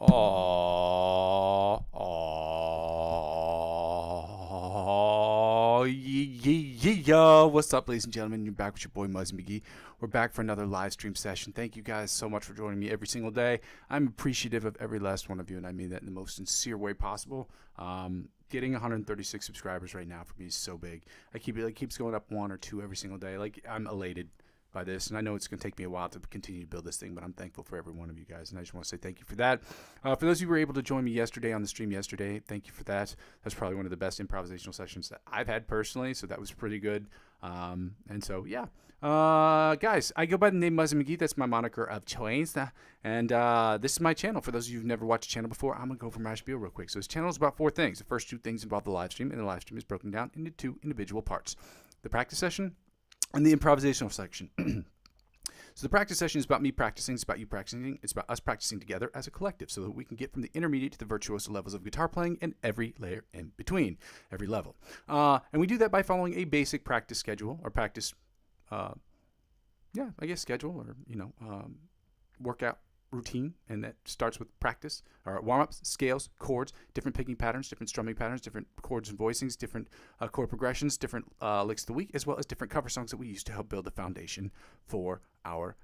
Yeah. What's up, ladies and gentlemen? You're back with your boy, Muzzy McGee. We're back for another live stream session. Thank you guys so much for joining me every single day. I'm appreciative of every last one of you, and I mean that in the most sincere way possible. Getting 136 subscribers right now for me is so big. It keeps going up 1 or 2 every single day. Like, I'm elated by this, and I know it's going to take me a while to continue to build this thing, but I'm thankful for every one of you guys, and I just want to say thank you for that. For those of you who were able to join me yesterday on the stream yesterday, thank you for that. That's probably one of the best improvisational sessions that I've had personally, so that was pretty good. And so, yeah. Guys, I go by the name Muzzy McGee. That's my moniker of choice. And this is my channel. For those of you who've never watched the channel before, I'm going to go over my spiel real quick. So this channel is about 4 things. The first 2 things involve the live stream, and the live stream is broken down into 2 individual parts. The practice session and the improvisational section. So the practice session is about me practicing, it's about you practicing, it's about us practicing together as a collective so that we can get from the intermediate to the virtuoso levels of guitar playing and every layer in between, every level. And we do that by following a basic practice schedule or practice, schedule or, workout routine, and that starts with practice, or warm-ups, scales, chords, different picking patterns, different strumming patterns, different chords and voicings, different chord progressions, different licks of the week, as well as different cover songs that we use to help build the foundation for our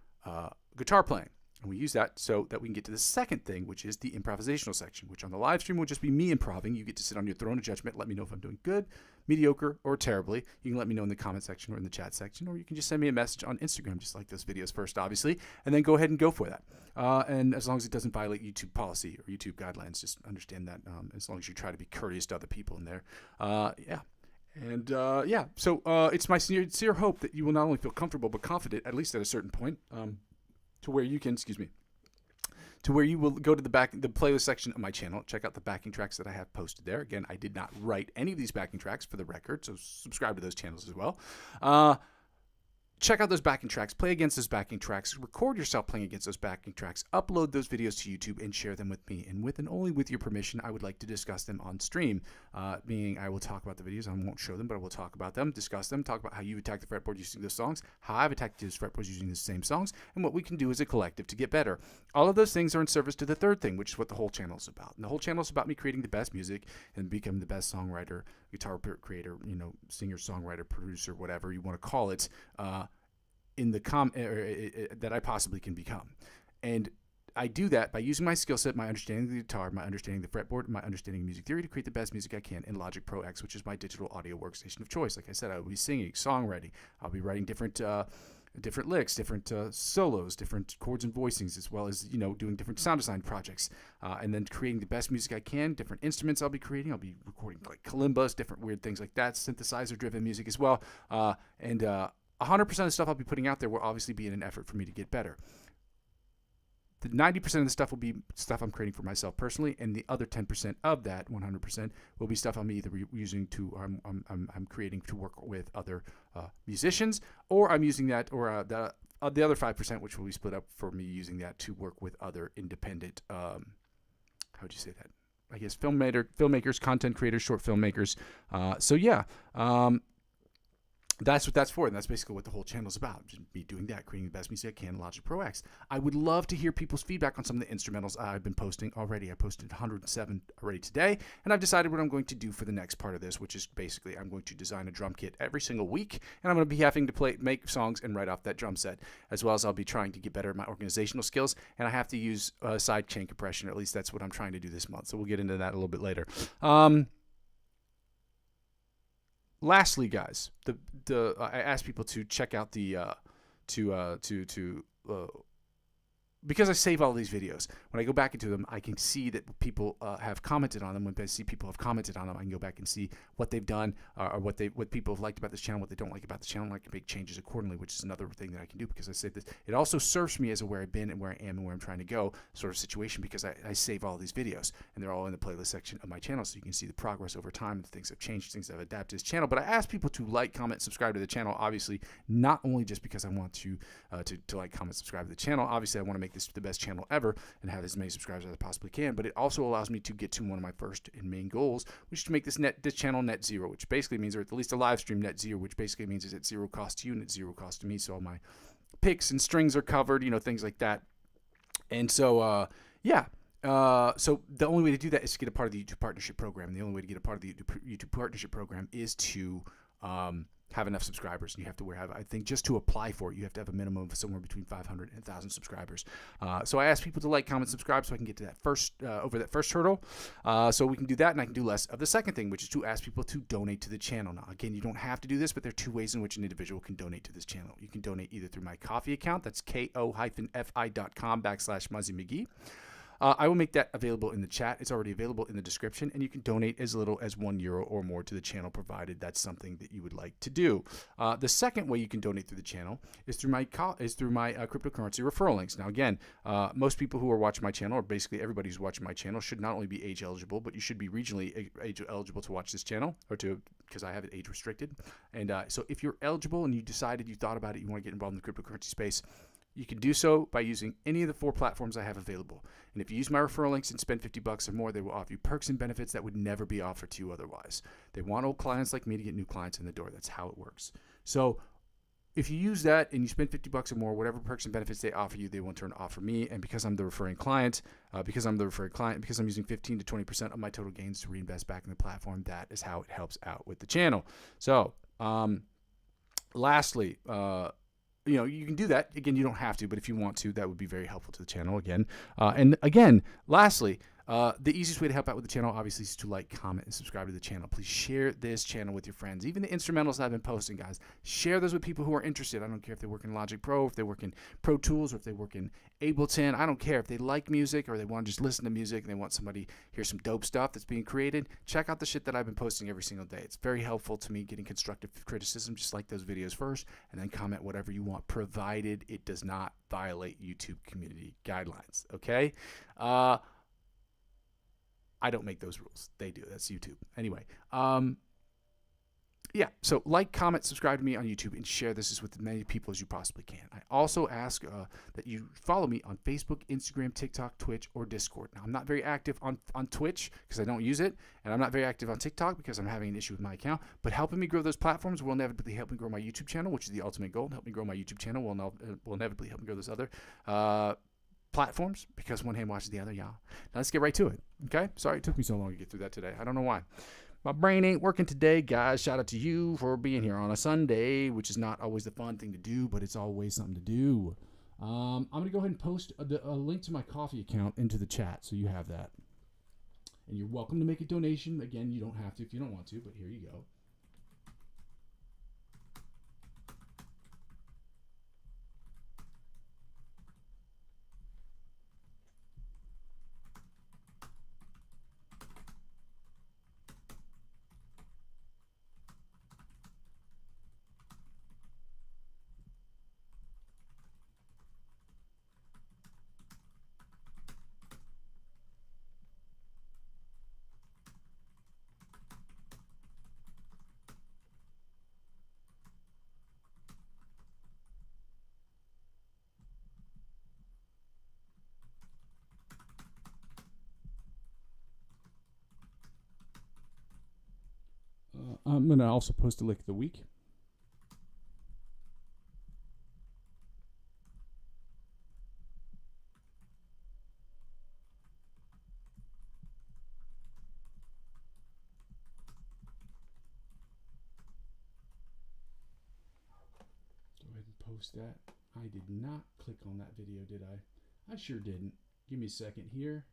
guitar playing. And we use that so that we can get to the second thing, which is the improvisational section, which on the live stream will just be me improving. You get to sit on your throne of judgment, let me know if I'm doing good, mediocre, or terribly. You can let me know in the comment section or in the chat section, or you can just send me a message on Instagram, just like those videos first, obviously, and then go ahead and go for that. And as long as it doesn't violate YouTube policy or YouTube guidelines, just understand that as long as you try to be courteous to other people in there. So it's my sincere hope that you will not only feel comfortable but confident, at least at a certain point, to where you can, to where you will go to the playlist section of my channel, check out the backing tracks that I have posted there. Again, I did not write any of these backing tracks for the record, so subscribe to those channels as well. Check out those backing tracks, play against those backing tracks, record yourself playing against those backing tracks, upload those videos to YouTube, and share them with me. And with and only with your permission, I would like to discuss them on stream, meaning I will talk about the videos. I won't show them, but I will talk about them, discuss them, talk about how you attack the fretboard using those songs, how I've attacked those fretboards using the same songs, and what we can do as a collective to get better. All of those things are in service to the third thing, which is what the whole channel is about. And the whole channel is about me creating the best music and becoming the best songwriter, guitar creator, singer, songwriter, producer, whatever you want to call it, in the that I possibly can become. And I do that by using my skill set, my understanding of the guitar, my understanding of the fretboard, my understanding of music theory to create the best music I can in Logic Pro X, which is my digital audio workstation of choice. Like I said, I will be singing, songwriting. I'll be writing different licks, different solos, different chords and voicings, as well as, doing different sound design projects, and then creating the best music I can, different instruments I'll be creating. I'll be recording like kalimbas, different weird things like that, synthesizer-driven music as well, 100% of the stuff I'll be putting out there will obviously be in an effort for me to get better. The 90% of the stuff will be stuff I'm creating for myself personally, and the other 10% of that 100% will be stuff I'm either using I'm creating to work with other musicians, or I'm using that, or the other 5%, which will be split up for me using that to work with other independent, how would you say that? I guess filmmakers, content creators, short filmmakers. That's what that's for, and that's basically what the whole channel is about. Just me doing that, creating the best music I can in Logic Pro X. I would love to hear people's feedback on some of the instrumentals I've been posting already. I posted 107 already today, and I've decided what I'm going to do for the next part of this, which is basically I'm going to design a drum kit every single week, and I'm going to be having to make songs and write off that drum set, as well as I'll be trying to get better at my organizational skills, and I have to use side chain compression, or at least that's what I'm trying to do this month, so we'll get into that a little bit later. Lastly, guys, I asked people to check out the because I save all these videos. When I go back into them, I can see that people have commented on them. When I see people have commented on them, I can go back and see what they've done, or what people have liked about this channel, what they don't like about the channel, and I can make changes accordingly, which is another thing that I can do because I save this. It also serves me as a where I've been and where I am and where I'm trying to go sort of situation, because I save all these videos, and they're all in the playlist section of my channel, so you can see the progress over time, the things have changed, things that I've adapted to this channel. But I ask people to like, comment, subscribe to the channel, obviously, not only just because I want to like, comment, subscribe to the channel. Obviously, I want to make this the best channel ever and have as many subscribers as I possibly can, but it also allows me to get to one of my first and main goals, which is to make this channel net zero, which basically means, or at least a live stream net zero, which basically means it's at zero cost to you and it's zero cost to me, so all my picks and strings are covered, things like that. And so So the only way to do that is to get a part of the YouTube Partnership Program. The only way to get a part of the YouTube Partnership Program is to have enough subscribers. And you have to have, I think, just to apply for it, you have to have a minimum of somewhere between 500 and 1,000 subscribers. So I ask people to like, comment, subscribe, so I can get to that over that first hurdle. So we can do that, and I can do less of the second thing, which is to ask people to donate to the channel. Now, again, you don't have to do this, but there are two ways in which an individual can donate to this channel. You can donate either through my Ko-fi account. That's ko-fi.com/Muzzy McGee. I will make that available in the chat. It's already available in the description, and you can donate as little as €1 or more to the channel, provided that's something that you would like to do. The second way you can donate through the channel is through my cryptocurrency referral links. Now, again, most people who are watching my channel, or basically everybody who's watching my channel, should not only be age eligible, but you should be regionally age eligible to watch this channel, because I have it age restricted. And so if you're eligible and you decided, you thought about it, you want to get involved in the cryptocurrency space, you can do so by using any of the 4 platforms I have available. And if you use my referral links and spend $50 or more, they will offer you perks and benefits that would never be offered to you otherwise. They want old clients like me to get new clients in the door. That's how it works. So if you use that and you spend $50 or more, whatever perks and benefits they offer you, they will in turn offer me. And because I'm the referring client, because I'm using 15 to 20% of my total gains to reinvest back in the platform, that is how it helps out with the channel. So lastly, you can do that. Again, you don't have to, but if you want to, that would be very helpful to the channel again. And again, lastly, the easiest way to help out with the channel, obviously, is to like, comment, and subscribe to the channel. Please share this channel with your friends. Even the instrumentals I've been posting, guys, share those with people who are interested. I don't care if they work in Logic Pro, if they work in Pro Tools, or if they work in Ableton. I don't care if they like music or they want to just listen to music and they want somebody to hear some dope stuff that's being created. Check out the shit that I've been posting every single day. It's very helpful to me getting constructive criticism. Just like those videos first, and then comment whatever you want, provided it does not violate YouTube community guidelines. Okay? I don't make those rules. They do. That's YouTube. Anyway, yeah. So like, comment, subscribe to me on YouTube, and share this with as many people as you possibly can. I also ask that you follow me on Facebook, Instagram, TikTok, Twitch, or Discord. Now, I'm not very active on Twitch because I don't use it, and I'm not very active on TikTok because I'm having an issue with my account. But helping me grow those platforms will inevitably help me grow my YouTube channel, which is the ultimate goal. Help me grow my YouTube channel will inevitably help me grow those other platforms, because one hand washes the other, y'all. Now let's get right to it. Okay? Sorry it took me so long to get through that today. I don't know why. My brain ain't working today, guys. Shout out to you for being here on a Sunday, which is not always the fun thing to do, but it's always something to do. I'm going to go ahead and post a link to my Ko-fi account into the chat, so you have that. And you're welcome to make a donation. Again, you don't have to if you don't want to, but here you go. I'm going to also post a lick of the week. Go ahead and post that. I did not click on that video, did I? I sure didn't. Give me a second here.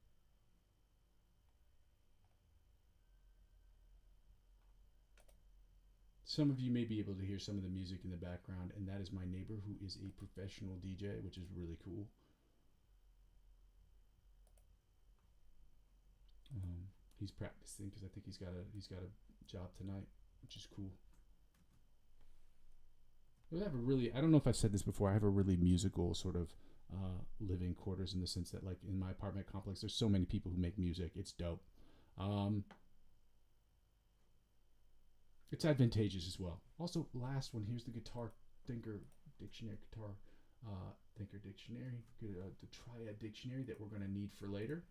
Some of you may be able to hear some of the music in the background, and that is my neighbor, who is a professional DJ, which is really cool. He's practicing because I think he's got a job tonight, which is cool. I don't know if I've said this before. I have a really musical sort of living quarters, in the sense that, like, in my apartment complex, there's so many people who make music. It's dope. It's advantageous as well. Also, last one, here's the Guitar Thinker Dictionary, Thinker Dictionary, the Triad Dictionary that we're going to need for later.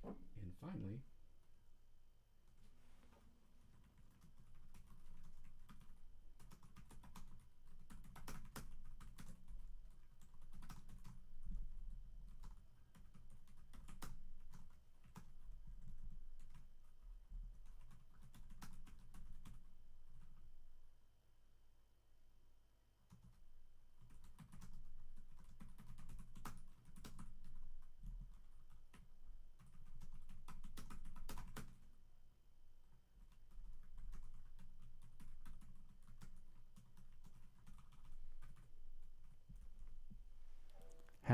And finally,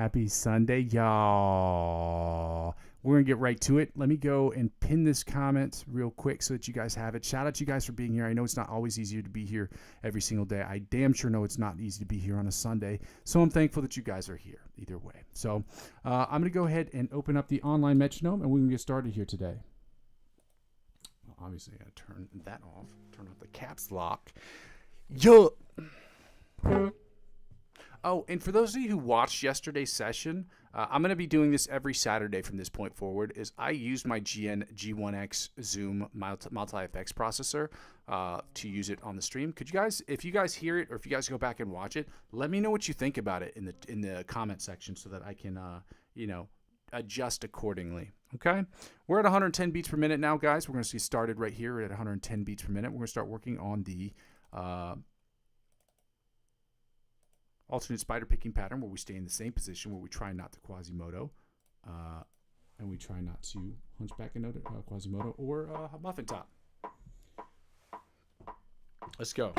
Happy Sunday, y'all. We're going to get right to it. Let me go and pin this comment real quick so that you guys have it. Shout out to you guys for being here. I know it's not always easier to be here every single day. I damn sure know it's not easy to be here on a Sunday. So I'm thankful that you guys are here either way. So I'm going to go ahead and open up the online metronome, and we can get started here today. Well, obviously, I got to turn that off. Turn off the caps lock. Yo. Oh, and for those of you who watched yesterday's session, I'm going to be doing this every Saturday from this point forward. Is I used my G1X Zoom multi-effects processor to use it on the stream. Could you guys, if you guys hear it or if you guys go back and watch it, let me know what you think about it in the comment section so that I can adjust accordingly. Okay, we're at 110 beats per minute now, guys. We're going to get started right here at 110 beats per minute. We're going to start working on the alternate spider picking pattern, where we stay in the same position, where we try not to Quasimodo, and we try not to hunchback a note, Quasimodo, or muffin top. Let's go.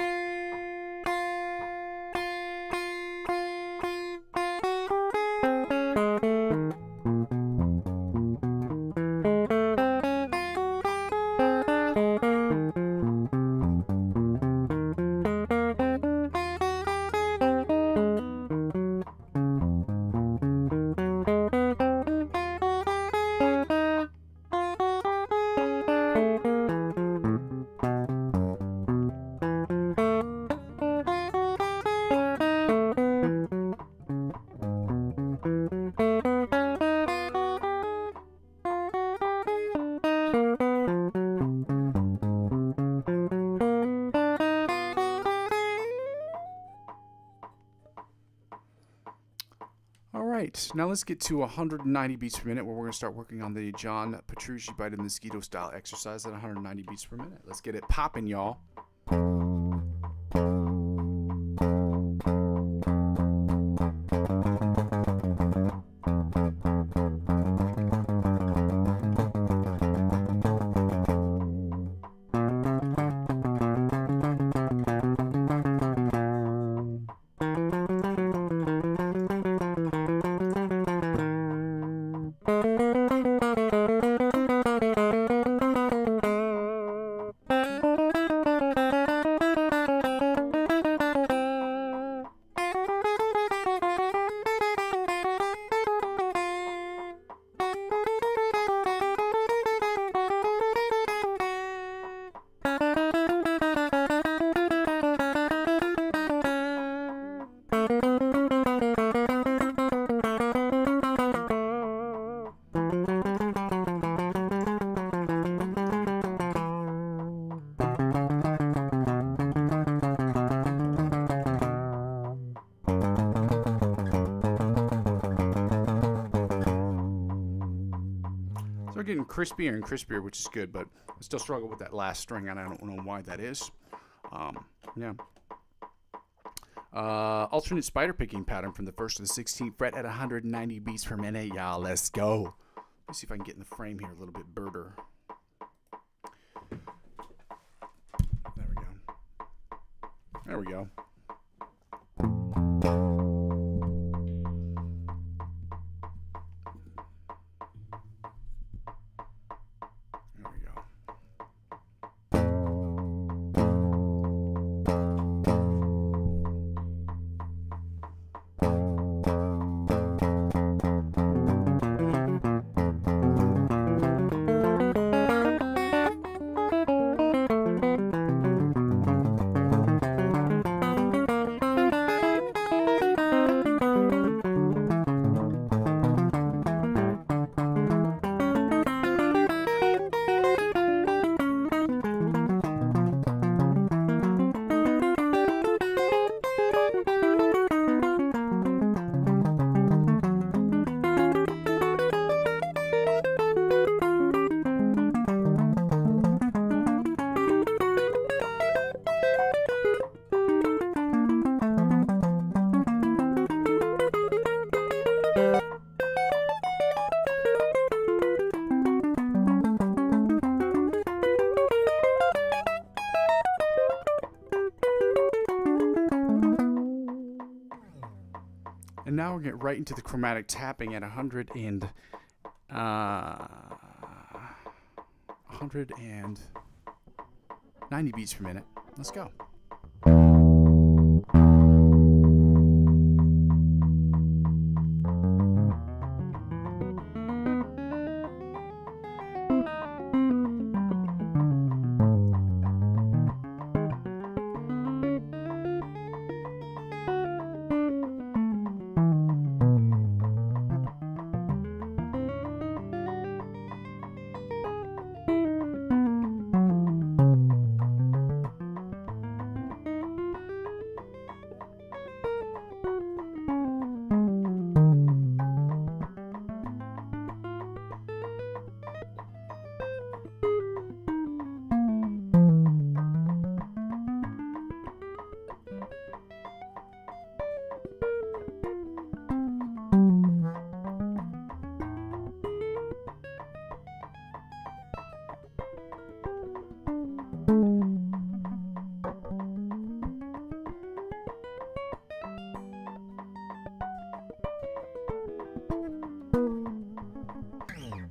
Now let's get to 190 beats per minute, where we're going to start working on the John Petrucci Bite of the Mosquito style exercise at 190 beats per minute. Let's get it popping, y'all. Getting crispier and crispier, which is good, but I still struggle with that last string, and I don't know why that is. Alternate spider picking pattern from the 1st to the 16th fret at 190 beats per minute, y'all. Let's go. Let's see if I can get in the frame here a little bit birder. There we go. There we go. get right into the chromatic tapping at 190 beats per minute. Let's go.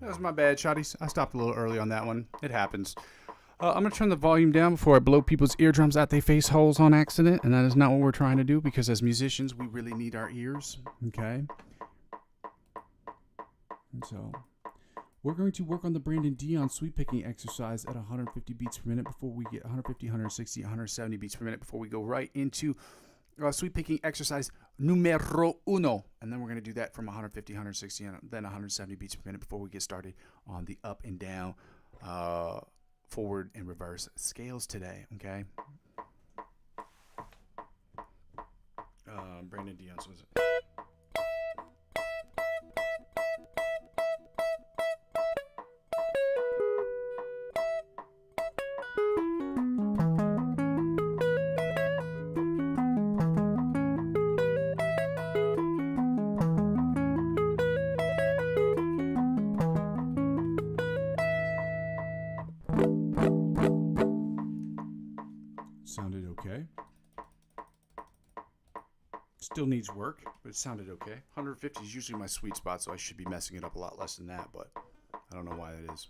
That was my bad, shotties. I stopped a little early on that one. It happens. I'm going to turn the volume down before I blow people's eardrums out they face holes on accident, and that is not what we're trying to do, because as musicians, we really need our ears, okay? And so, we're going to work on the Brandon Dion sweep picking exercise at 150 beats per minute before we get 150, 160, 170 beats per minute before we go right into sweep picking exercise numero uno. And then we're going to do that from 150, 160, and then 170 beats per minute before we get started on the up and down, forward and reverse scales today, okay? Brandon Dion's was it? Sounded okay. Still needs work, but it sounded okay. 150 is usually my sweet spot, so I should be messing it up a lot less than that, but I don't know why that is.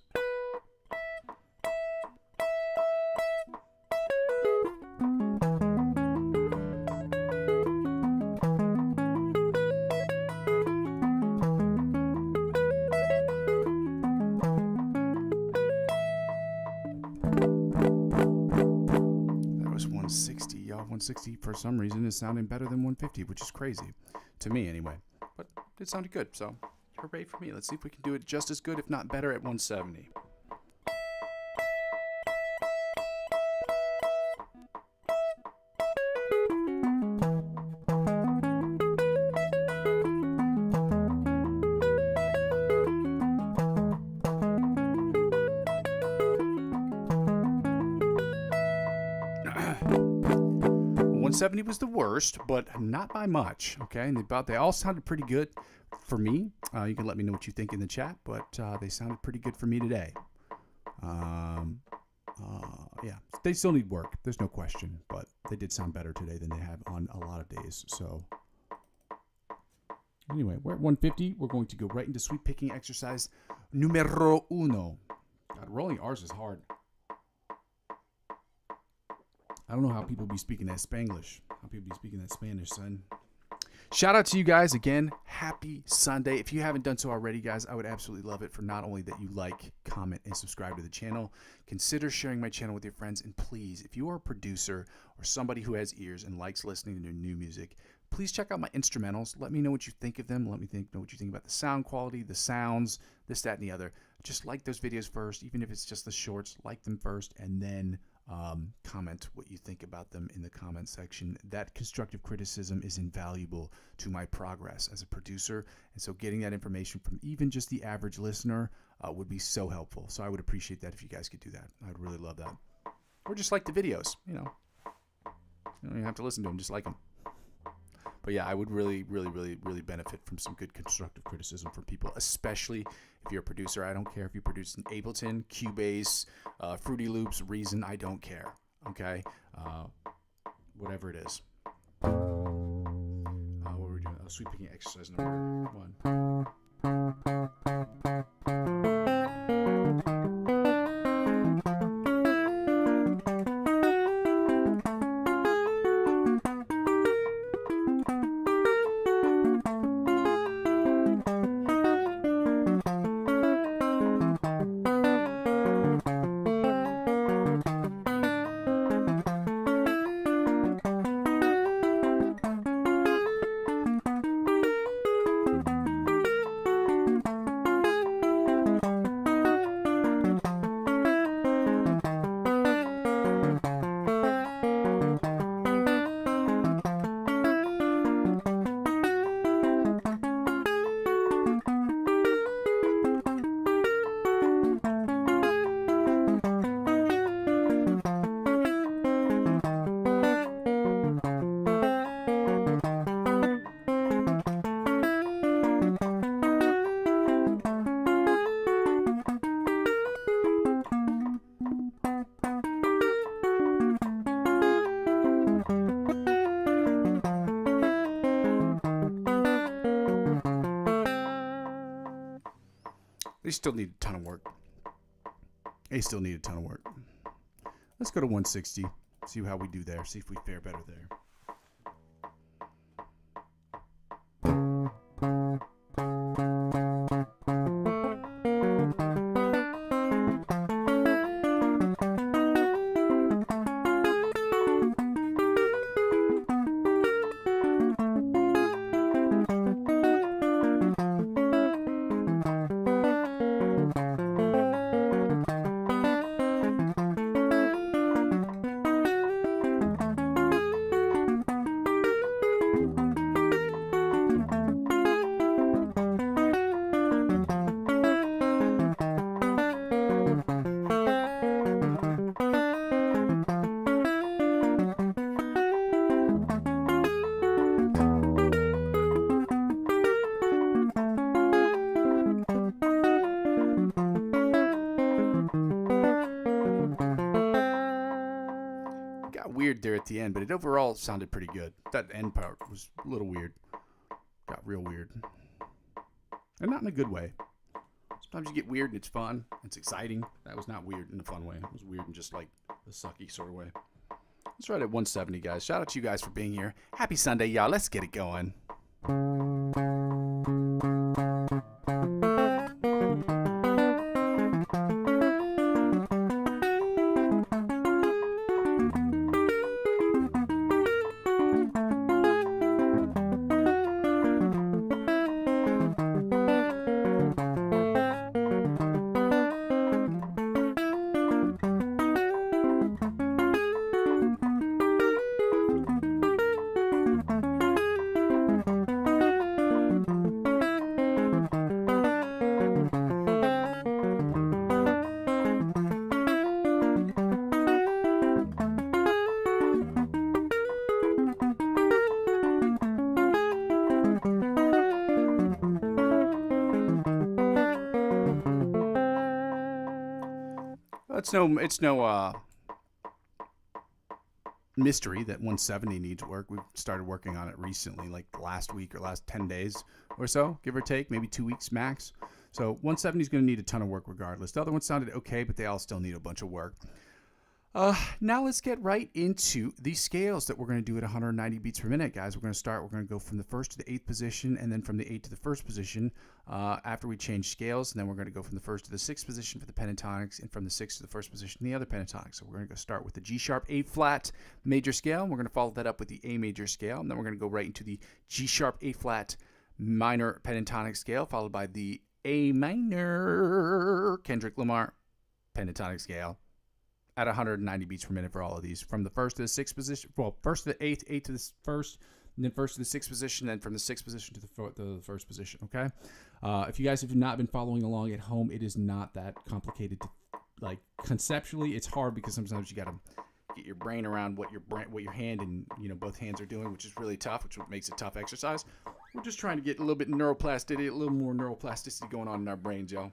That was 160, y'all. 160 for some reason is sounding better than 150, which is crazy to me anyway. But it sounded good, so hooray for me. Let's see if we can do it just as good, if not better, at 170. '70 was the worst, but not by much. Okay, and they all sounded pretty good for me. You can let me know what you think in the chat, but they sounded pretty good for me today. Yeah, they still need work. There's no question, but they did sound better today than they have on a lot of days. So anyway, we're at 150. We're going to go right into sweep picking exercise numero uno. God, rolling R's is hard. I don't know how people be speaking that Spanglish. How people be speaking that Spanish, son. Shout out to you guys again. Happy Sunday. If you haven't done so already, guys, I would absolutely love it for not only that you like, comment, and subscribe to the channel. Consider sharing my channel with your friends. And please, if you are a producer or somebody who has ears and likes listening to new music, please check out my instrumentals. Let me know what you think of them. Let me know what you think about the sound quality, the sounds, this, that, and the other. Just like those videos first, even if it's just the shorts. Like them first, and then comment what you think about them in the comment section. That constructive criticism is invaluable to my progress as a producer, and so getting that information from even just the average listener would be so helpful. So I would appreciate that if you guys could do that. I'd really love that. Or just like the videos, you don't even have to listen to them, just like them. But yeah, I would really benefit from some good constructive criticism from people, especially if you're a producer. I don't care if you produce in Ableton, Cubase, Fruity Loops, Reason. I don't care. Okay, whatever it is. What were we doing? sweep picking exercise number 1. They still need a ton of work. Let's go to 160. See how we do there. See if we fare better there. Weird there at the end, but it overall sounded pretty good. That end part was a little weird. Got real weird. And not in a good way. Sometimes you get weird and it's fun. It's exciting. That was not weird in a fun way. It was weird in just like the sucky sort of way. Let's try it at 170, guys. Shout out to you guys for being here. Happy Sunday, y'all. Let's get it going. It's no mystery that 170 needs work. We've started working on it recently, like last week or last 10 days or so, give or take, maybe 2 weeks max. So 170 is going to need a ton of work regardless. The other ones sounded okay, but they all still need a bunch of work. Now let's get right into the scales that we're going to do at 190 beats per minute, guys. We're going to go from the 1st to the 8th position, and then from the 8th to the 1st position after we change scales, and then we're going to go from the 1st to the 6th position for the pentatonics, and from the 6th to the 1st position the other pentatonics. So we're going to go start with the G sharp A flat major scale, and we're going to follow that up with the A major scale, and then we're going to go right into the G sharp A flat minor pentatonic scale, followed by the A minor Kendrick Lamar pentatonic scale at 190 beats per minute for all of these. From the 1st to the 6th position, well, 1st to the 8th, 8th to the 1st, and then 1st to the 6th position, then from the 6th position to the 1st position, okay? If you guys have not been following along at home, it is not that complicated. Like, conceptually, it's hard because sometimes you got to get your brain around what your hand and, both hands are doing, which is really tough, which makes it tough exercise. We're just trying to get a little bit neuroplasticity, a little more neuroplasticity going on in our brains, y'all.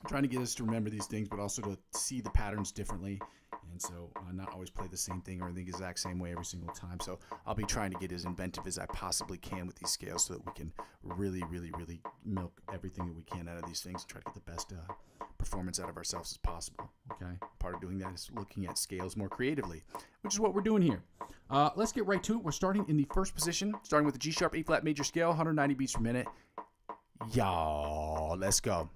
Trying to get us to remember these things, but also to see the patterns differently and so not always play the same thing or the exact same way every single time. So I'll be trying to get as inventive as I possibly can with these scales so that we can really, really, really milk everything that we can out of these things and try to get the best performance out of ourselves as possible. Okay, part of doing that is looking at scales more creatively, which is what we're doing here. Let's get right to it. We're starting in the first position, starting with the G sharp A flat major scale, 190 beats per minute. Y'all, let's go.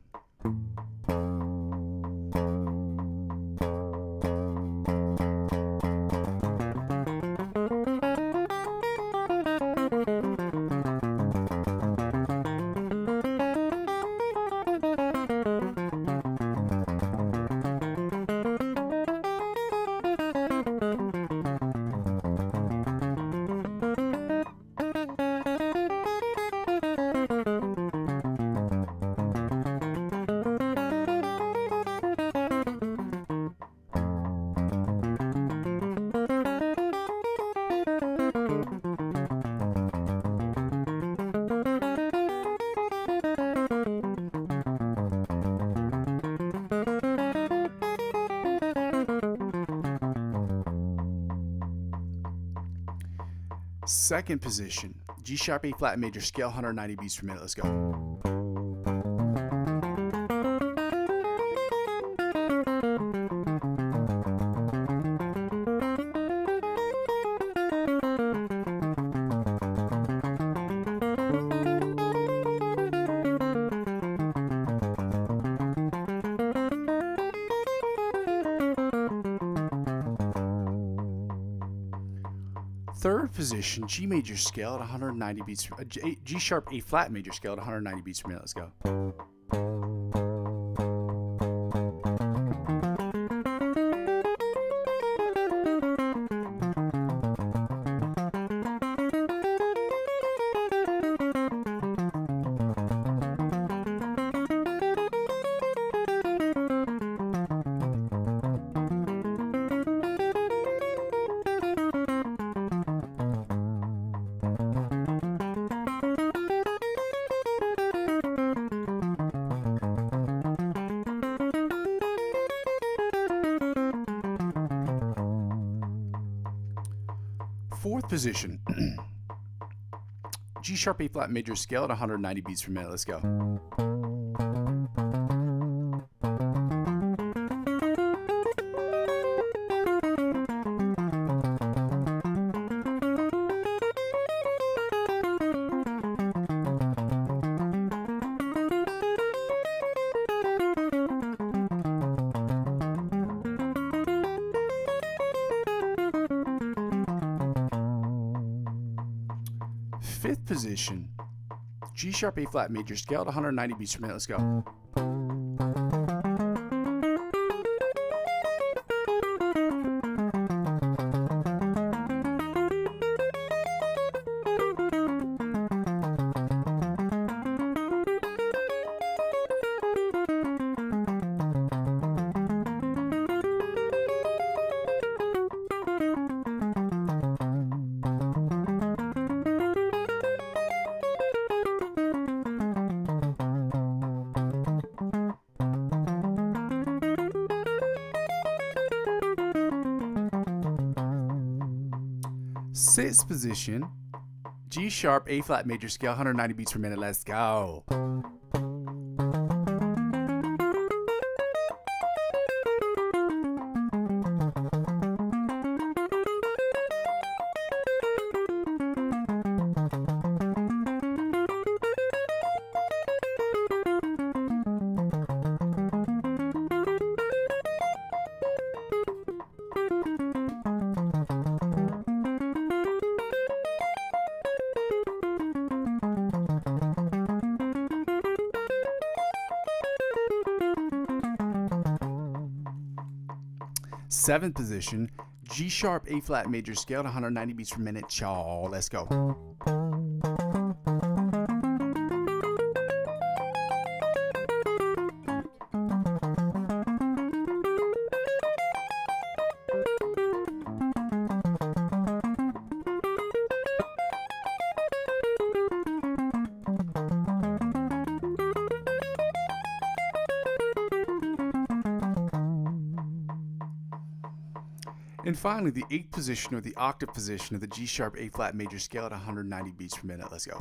Second position, G sharp A flat major scale, 190 beats per minute. Let's go. Third position, G major scale at 190 beats. G sharp A flat major scale at 190 beats per minute. Let's go. Fourth position, G sharp A flat major scale at 190 beats per minute. Let's go. Fifth position, G sharp A flat major scale at 190 beats per minute. Let's go. Sixth position, G sharp A flat major scale, 190 beats per minute. Let's go. Seventh position, G sharp A flat major scale at 190 beats per minute. Chaw, let's go. And finally, the 8th position, or the octave position, of the G sharp A flat major scale at 190 beats per minute. Let's go.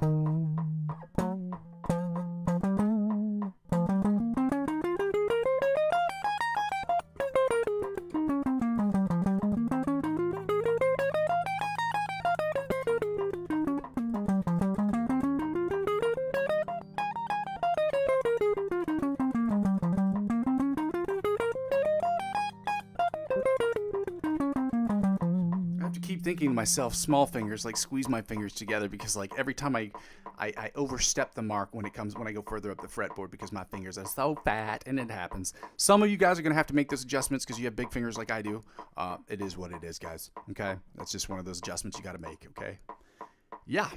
Keep thinking to myself, small fingers, like squeeze my fingers together, because like every time I overstep the mark when I go further up the fretboard, because my fingers are so fat, and it happens. Some of you guys are gonna have to make those adjustments because you have big fingers like I do. It is what it is, guys. Okay, that's just one of those adjustments you got to make. Okay, yeah.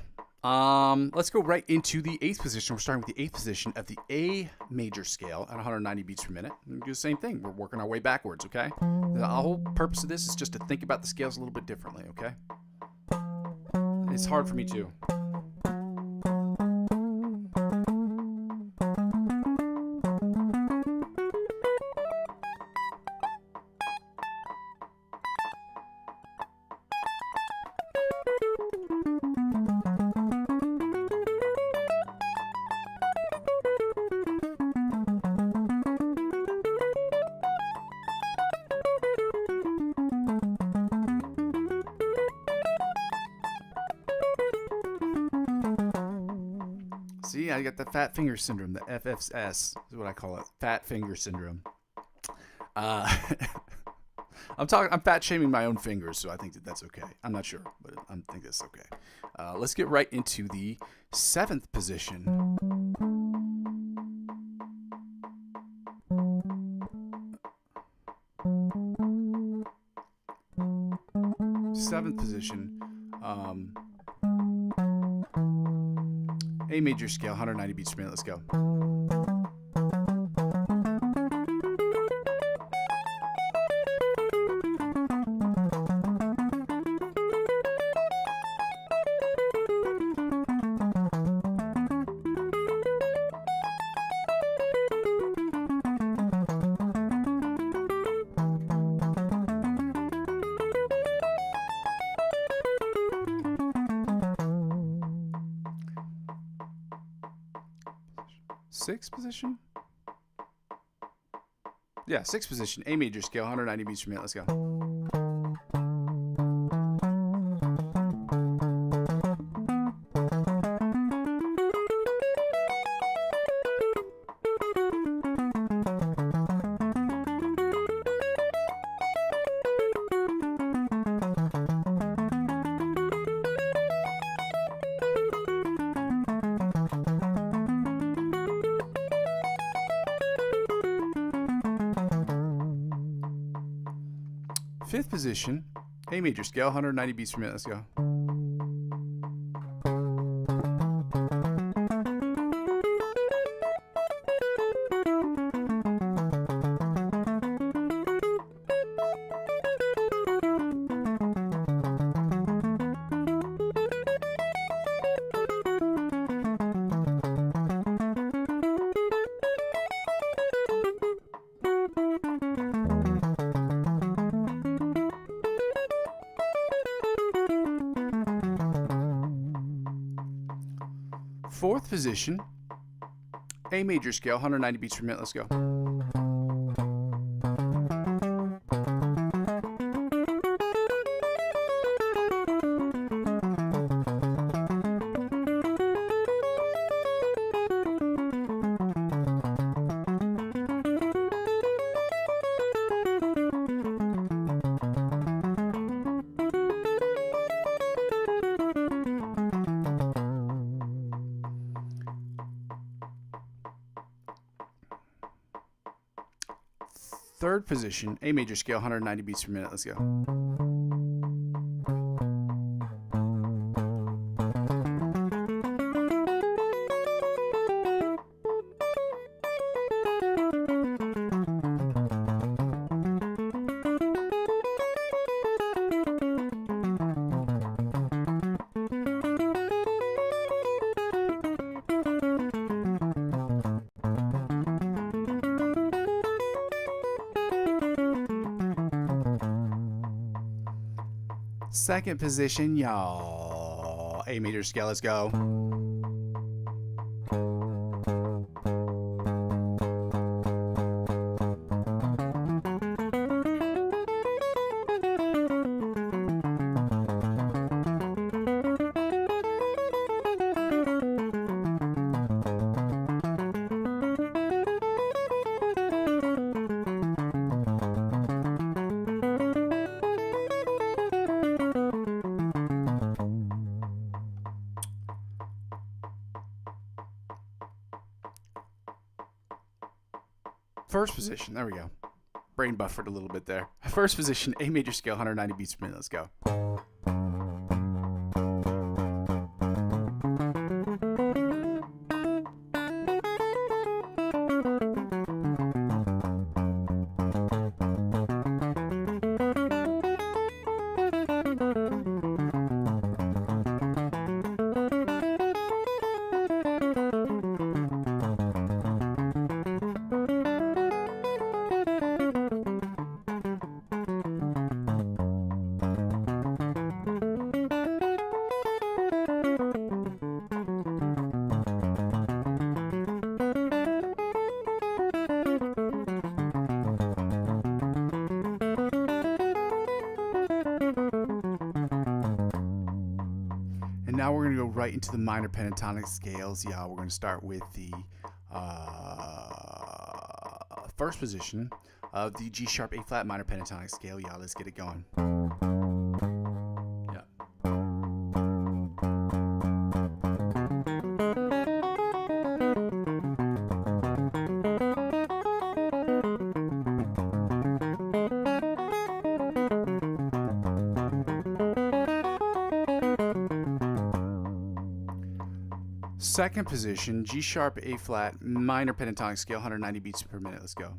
Let's go right into the 8th position. We're starting with the 8th position of the A major scale at 190 beats per minute. We do the same thing. We're working our way backwards, okay? The whole purpose of this is just to think about the scales a little bit differently, okay? It's hard for me too. See, I got the fat finger syndrome. The FFS is what I call it. Fat finger syndrome. I'm fat shaming my own fingers, so I think that's okay. I'm not sure, but I think that's okay. Let's get right into the 7th position. 7th position. A major scale, 190 beats per minute. Let's go. Sixth position? Yeah, 6th position, A major scale, 190 beats per minute. Let's go. 5th position, A major scale, 190 beats per minute. Let's go. 4th position, A major scale, 190 beats per minute. Let's go. 3rd position, A major scale, 190 beats per minute. Let's go. Second position, y'all. A major scale, let's go. First position, there we go. Brain buffered a little bit there. First position, A major scale, 190 beats per minute. Let's go. And now we're going to go right into the minor pentatonic scales, y'all. We're going to start with the first position of the G sharp A flat minor pentatonic scale, y'all. Let's get it going. Yeah. Second position, G sharp A flat minor pentatonic scale, 190 beats per minute. Let's go.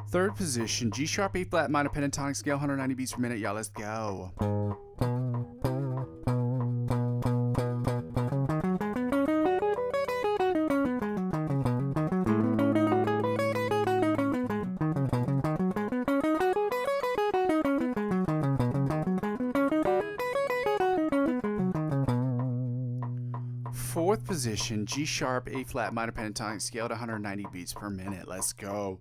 Third position, G sharp A flat minor pentatonic scale, 190 beats per minute. Y'all, let's go. Fourth position, G sharp A flat minor pentatonic scale to 190 beats per minute. Let's go.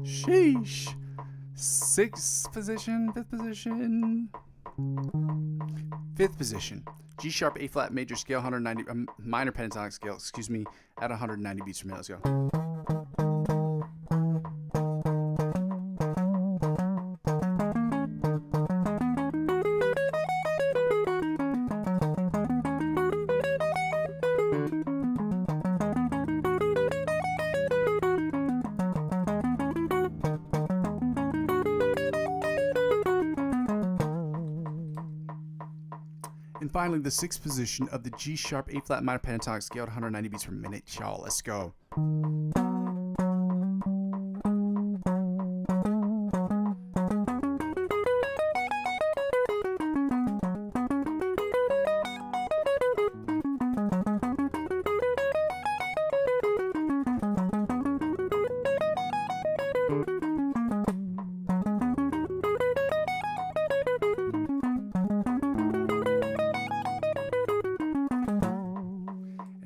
Sheesh. Sixth position, fifth position. Fifth position, G sharp A flat major scale, 190 minor pentatonic scale, excuse me, at 190 beats per minute. Let's go. And finally, the sixth position of the G sharp A flat minor pentatonic scale at 190 beats per minute. Y'all, let's go.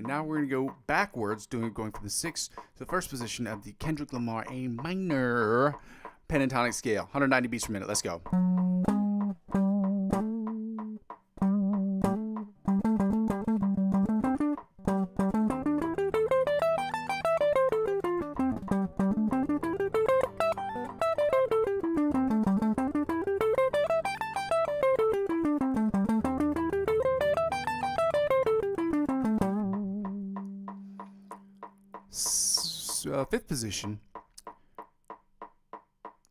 Now we're going to go backwards, going from the sixth to the first position of the Kendrick Lamar A minor pentatonic scale, 190 beats per minute. Let's go. Fifth position,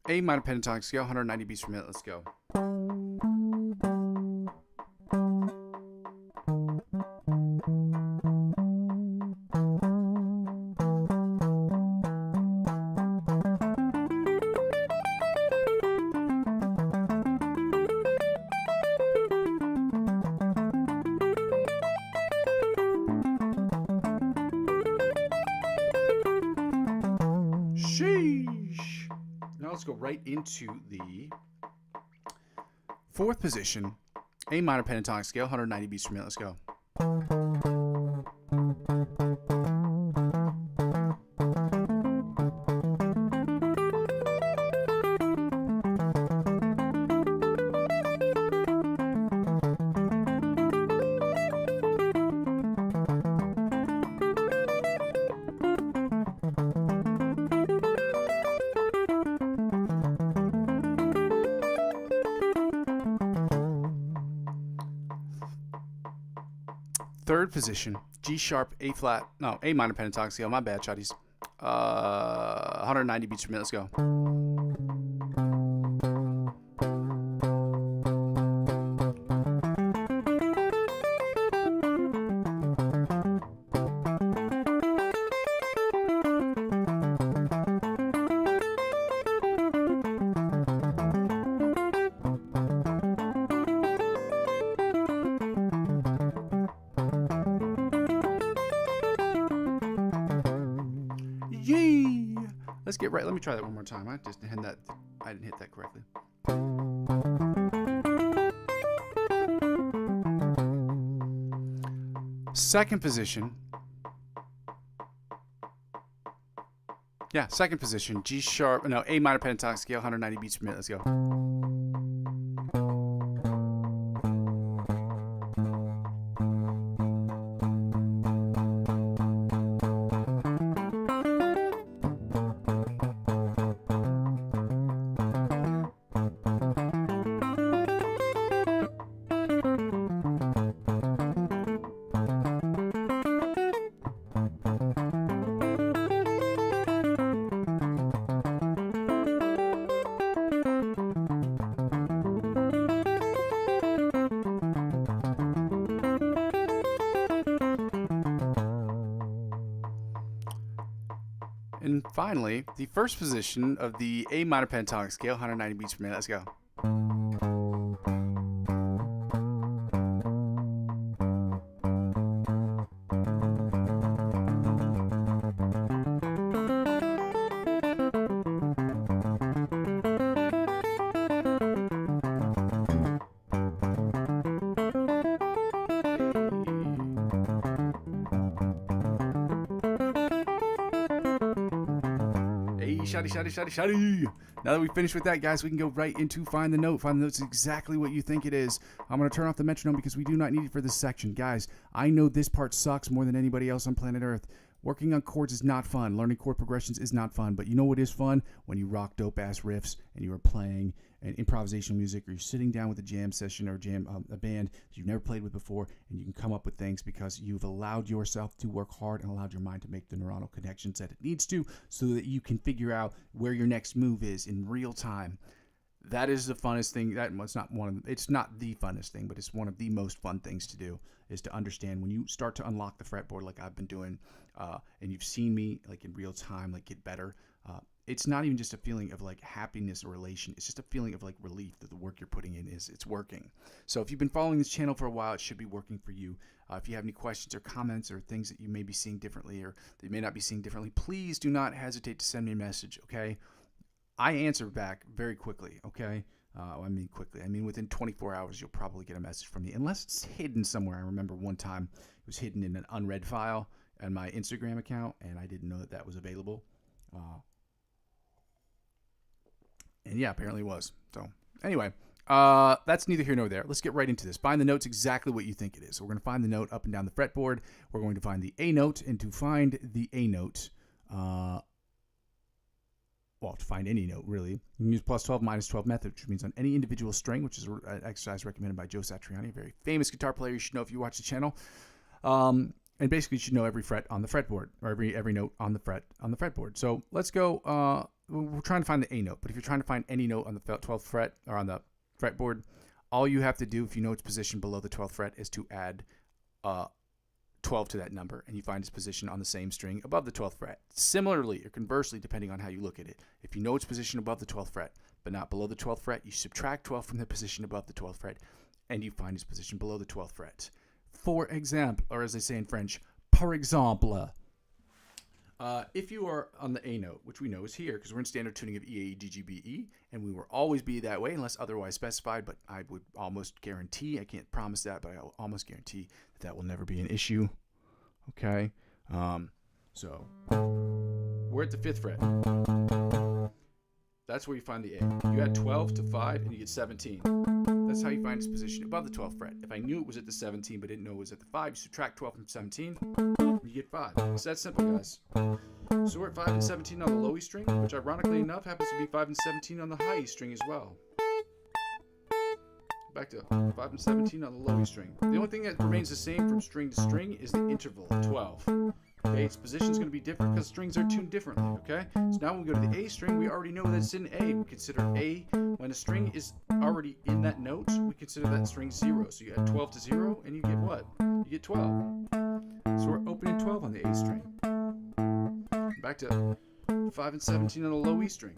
A minor pentatonic scale, 190 beats per minute. Let's go. Sheesh. Now let's go right into the fourth position, A minor pentatonic scale, 190 beats per minute. Let's go. Third position, G sharp, A minor pentatonic scale. My bad, shotties. 190 beats per minute. Let's go. Yay! Let's get right. Let me try that one more time. I didn't hit that correctly. Second position. Yeah, second position. G sharp. No, A minor pentatonic scale, 190 beats per minute. Let's go. And finally, the first position of the A minor pentatonic scale, 190 beats per minute. Let's go. Shotty. Now that we finished with that, guys, we can go right into Find the Note. Find the Note's exactly what you think it is. I'm going to turn off the metronome because we do not need it for this section. Guys, I know this part sucks more than anybody else on planet Earth. Working on chords is not fun. Learning chord progressions is not fun. But you know what is fun? When you rock dope-ass riffs and you are playing an improvisation music, or you're sitting down with a jam session or a band that you've never played with before, and you can come up with things because you've allowed yourself to work hard and allowed your mind to make the neuronal connections that it needs to, so that you can figure out where your next move is in real time. That is the funnest thing. It's not the funnest thing, but it's one of the most fun things to do, is to understand when you start to unlock the fretboard like I've been doing, and you've seen me like in real time, like get better. It's not even just a feeling of like happiness or elation. It's just a feeling of like relief that the work you're putting in it's working. So if you've been following this channel for a while, it should be working for you. If you have any questions or comments or things that you may be seeing differently or that you may not be seeing differently, please do not hesitate to send me a message, okay? I answer back very quickly, okay? I mean within 24 hours, you'll probably get a message from me, unless it's hidden somewhere. I remember one time it was hidden in an unread file on my Instagram account, and I didn't know that was available. And yeah, apparently it was. So anyway, that's neither here nor there. Let's get right into this. Find the note's exactly what you think it is. So we're going to find the note up and down the fretboard. We're going to find the A note, and to find the A note, to find any note, really, you can use plus 12 minus 12 method, which means on any individual string, which is an exercise recommended by Joe Satriani, a very famous guitar player you should know if you watch the channel. and basically you should know every fret on the fretboard, or every note on the fretboard. So let's go. We're trying to find the A note, but if you're trying to find any note on the 12th fret or on the fretboard, all you have to do if you know its position below the 12th fret is to add 12 to that number, and you find its position on the same string above the 12th fret. Similarly, or conversely, depending on how you look at it, if you know its position above the 12th fret, but not below the 12th fret, you subtract 12 from the position above the 12th fret, and you find its position below the 12th fret. For example, or as they say in French, par exemple. If you are on the A note, which we know is here, because we're in standard tuning of E, A, E, D, G, B, E, and we will always be that way unless otherwise specified, but I would almost guarantee, I can't promise that, but I will almost guarantee that will never be an issue. Okay? So, we're at the 5th fret. That's where you find the A. You add 12 to 5, and you get 17. That's how you find its position above the 12th fret. If I knew it was at the 17, but didn't know it was at the 5, you subtract 12 from 17, you get 5. It's that simple, guys. So we're at 5 and 17 on the low E string, which ironically enough happens to be 5 and 17 on the high E string as well. Back to 5 and 17 on the low E string. The only thing that remains the same from string to string is the interval of 12. Okay, its position is going to be different because strings are tuned differently, okay? So now when we go to the A string, we already know that it's in A. We consider A, when a string is already in that note, we consider that string 0. So you add 12 to 0, and you get what? You get 12. So we're opening 12 on the A string. Back to 5 and 17 on the low E string.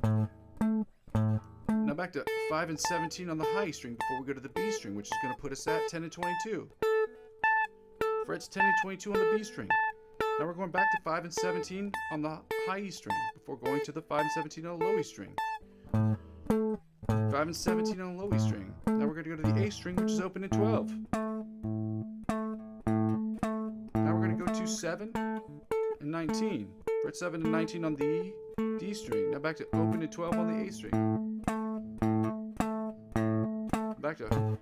Now back to 5 and 17 on the high E string before we go to the B string, which is going to put us at 10 and 22. Frets 10 and 22 on the B string. Now we're going back to 5 and 17 on the high E string before going to the 5 and 17 on the low E string. 5 and 17 on the low E string. Now we're going to go to the A string, which is open at 12. Now we're going to go to 7 and 19. Fret 7 and 19 on the D string. Now back to open at 12 on the A string. Back to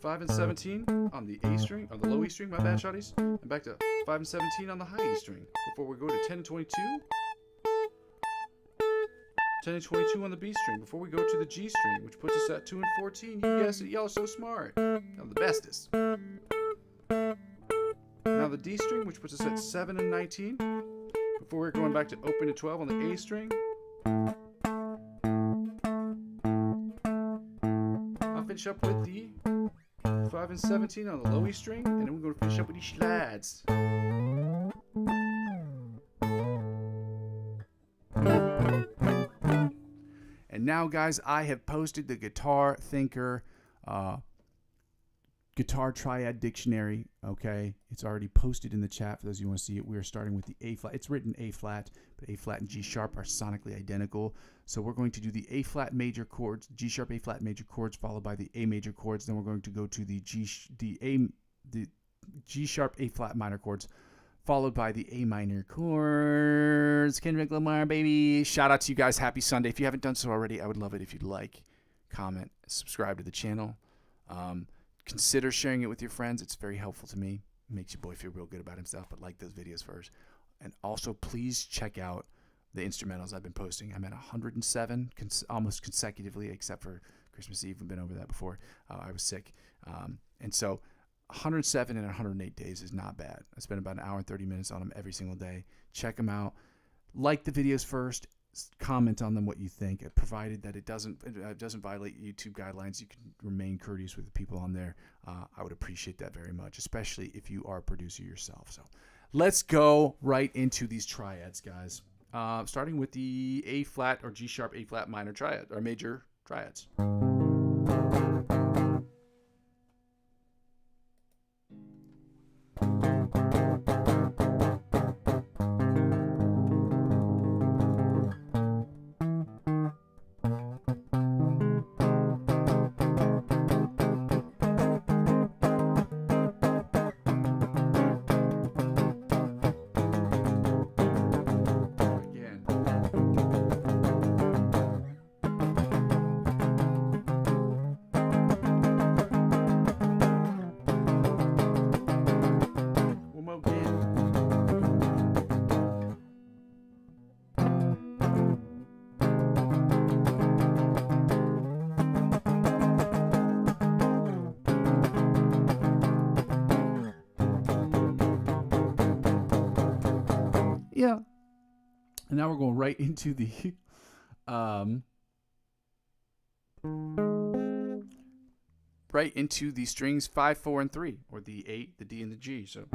5 and 17 on the A string, on the low E string, my bad shotties. And back to 5 and 17 on the high E string. Before we go to 10 and 22. 10 and 22 on the B string. Before we go to the G string, which puts us at 2 and 14. You guessed it, y'all are so smart. Now the bestest. Now the D string, which puts us at 7 and 19. Before we're going back to open at 12 on the A string. I'll finish up with the 5 and 17 on the low E string, and then we're going to finish up with these slides. And now, guys, I have posted the Guitar Thinker Guitar Triad Dictionary. Okay, it's already posted in the chat for those of you who want to see it. We are starting with the A flat. It's written A flat, but A flat and G sharp are sonically identical. So we're going to do the A flat major chords, G sharp A flat major chords, followed by the A major chords. Then we're going to go to the G sharp A flat minor chords, followed by the A minor chords. Kendrick Lamar, baby. Shout out to you guys. Happy Sunday. If you haven't done so already, I would love it if you'd like, comment, subscribe to the channel. Consider sharing it with your friends. It's very helpful to me. It makes your boy feel real good about himself, but like those videos first. And also, please check out the instrumentals I've been posting. I'm at 107 almost consecutively, except for Christmas Eve. We've been over that before. I was sick. And so 107 in 108 days is not bad. I spend about an hour and 30 minutes on them every single day. Check them out. Like the videos first. Comment on them what you think, provided that it doesn't violate YouTube guidelines. You can remain courteous with the people on there. I would appreciate that very much, especially if you are a producer yourself. So let's go right into these triads, guys. Starting with the A flat or G sharp A flat minor triad, or major triads. Yeah. And now we're going right into the right into the strings 5, 4, and 3, or the 8, the D, and the G. So.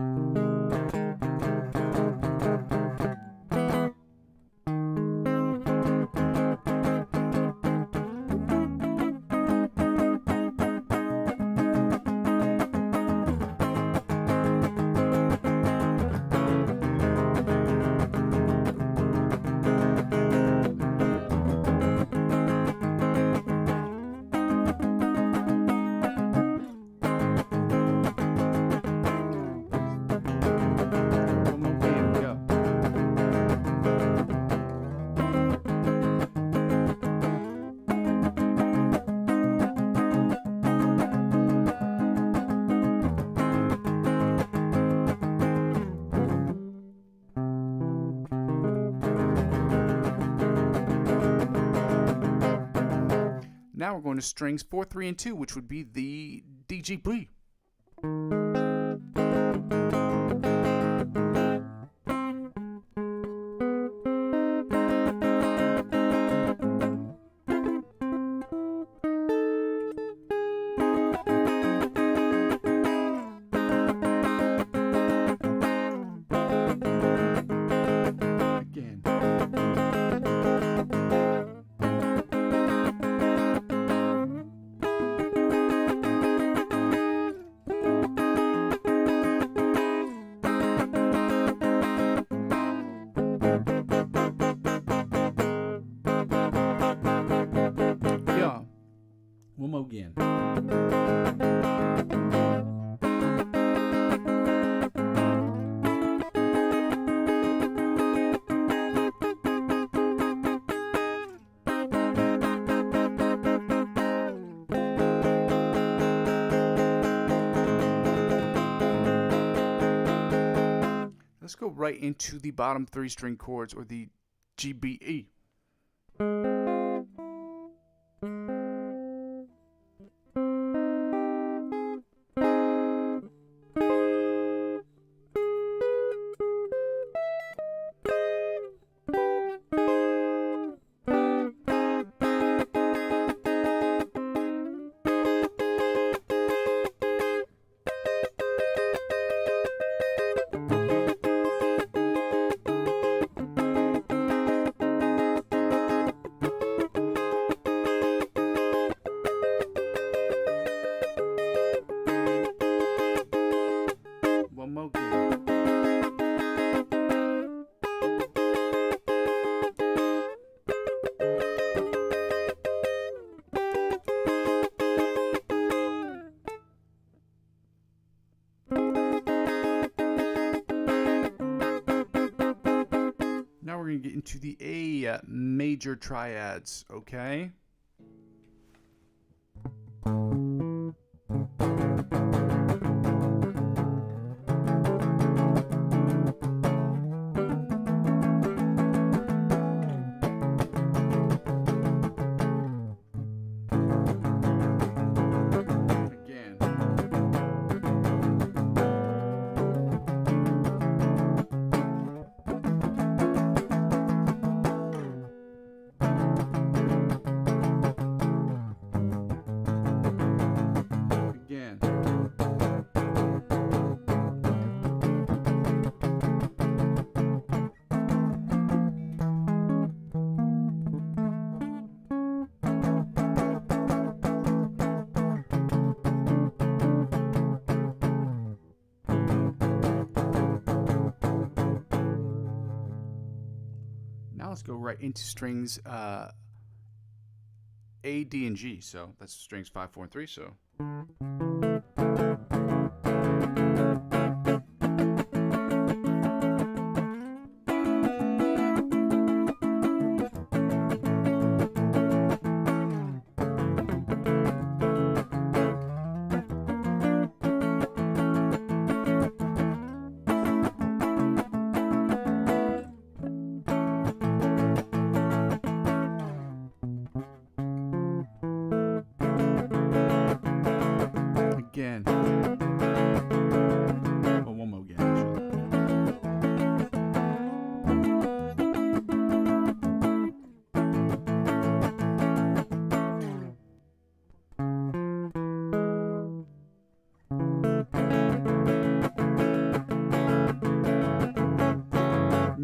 Now we're going to strings 4, 3, and 2, which would be the DGB. One more again. Let's go right into the bottom 3 string chords, or the GBE. Now we're going to get into the A major triads, okay? Now let's go right into strings A, D, and G. So that's strings 5, 4, and 3. So.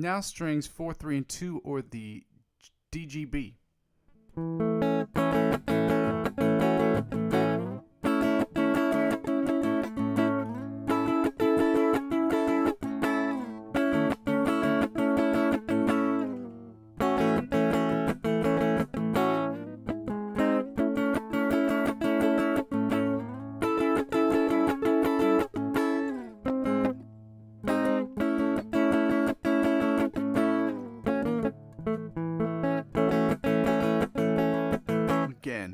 Now strings 4, 3, and 2, or the DGB. Again.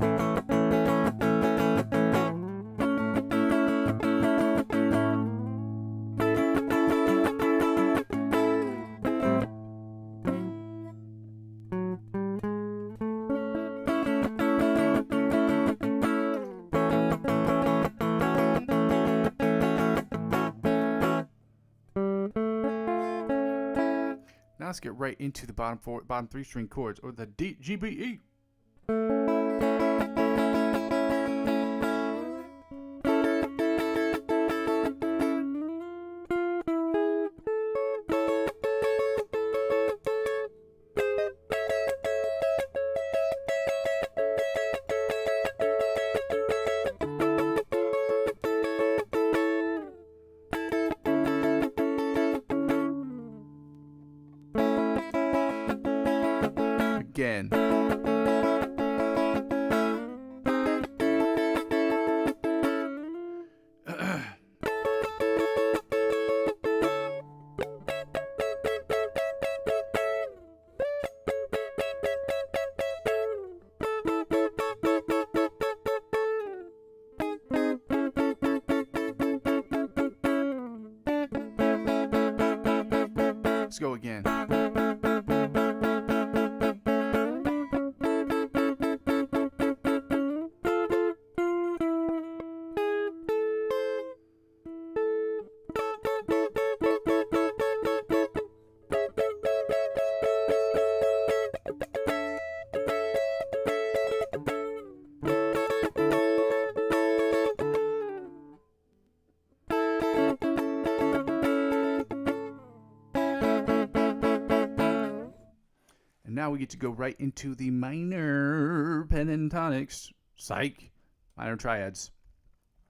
Now let's get right into the bottom 3 string chords, or the D, G, B, E. Again. Let's go again. And now we get to go right into the minor pentatonics. Psych. Minor triads.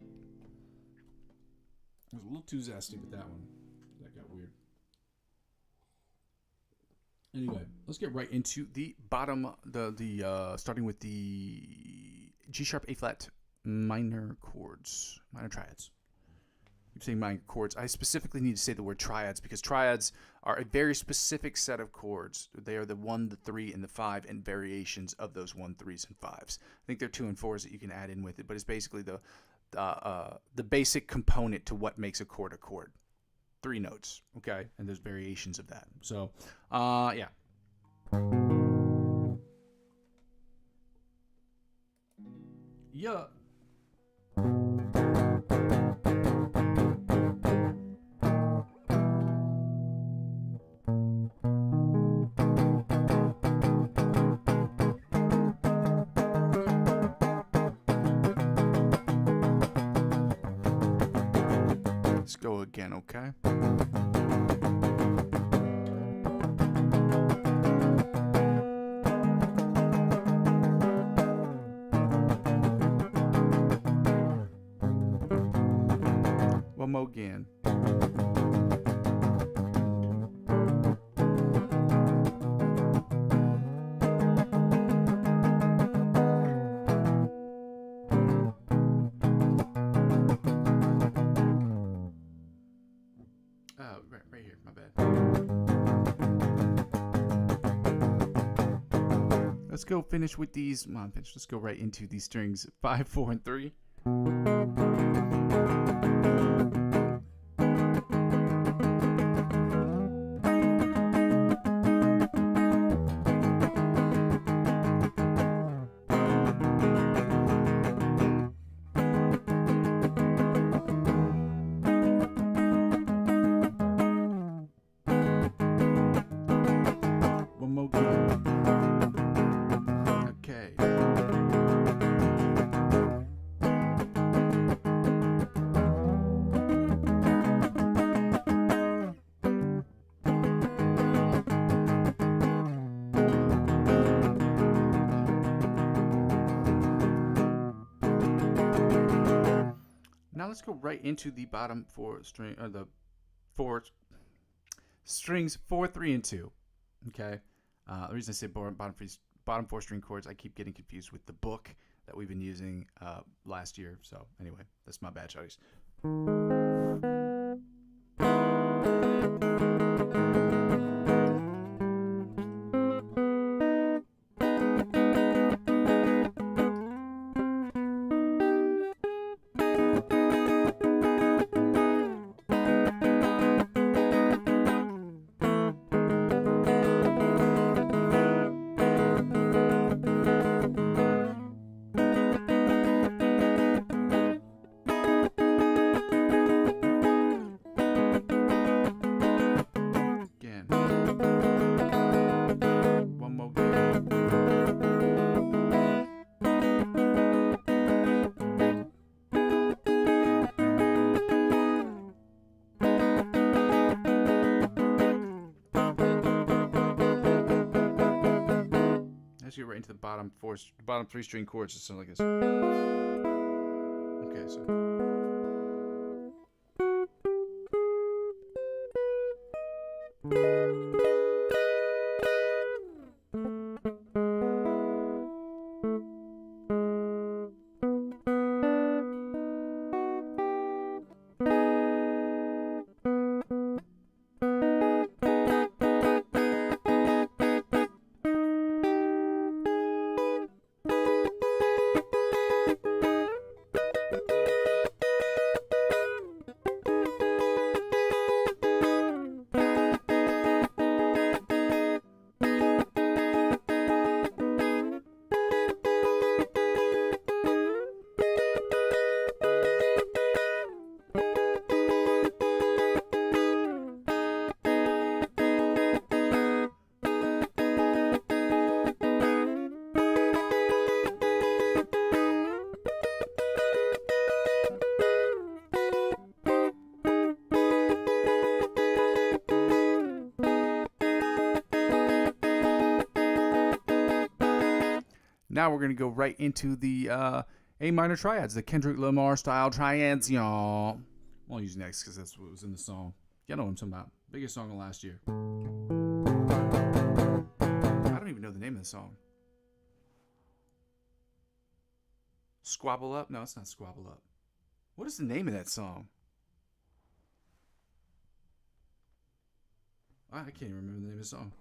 I was a little too zesty with that one. That got weird. Anyway, let's get right into the bottom, starting with the G sharp, A flat minor chords, minor triads. Keep saying minor chords. I specifically need to say the word triads because triads are a very specific set of chords. They are the 1, the 3, and the 5, and variations of those 1, 3s, and 5s. I think there are 2 and 4s that you can add in with it, but it's basically the basic component to what makes a chord a chord. 3 notes, okay? And there's variations of that. So, yeah. Yeah. Let's go again, okay? One more again. Right here, my bad. Let's go finish with these. Come on, let's go right into these strings 5, 4, and 3. Okay. Now let's go right into the bottom four string, or the four strings 4, 3, and 2. Okay. The reason I say bottom four string chords, I keep getting confused with the book that we've been using last year. So anyway, that's my bad, shawties. Let's get right into the bottom 3 string chords. Just sound like this. Okay, so. Now we're going to go right into the A minor triads, the Kendrick Lamar style triads, y'all. I'll use next because that's what was in the song. Y'all know what I'm talking about. Biggest song of last year. I don't even know the name of the song. Squabble Up? No, it's not Squabble Up. What is the name of that song? I can't even remember the name of the song.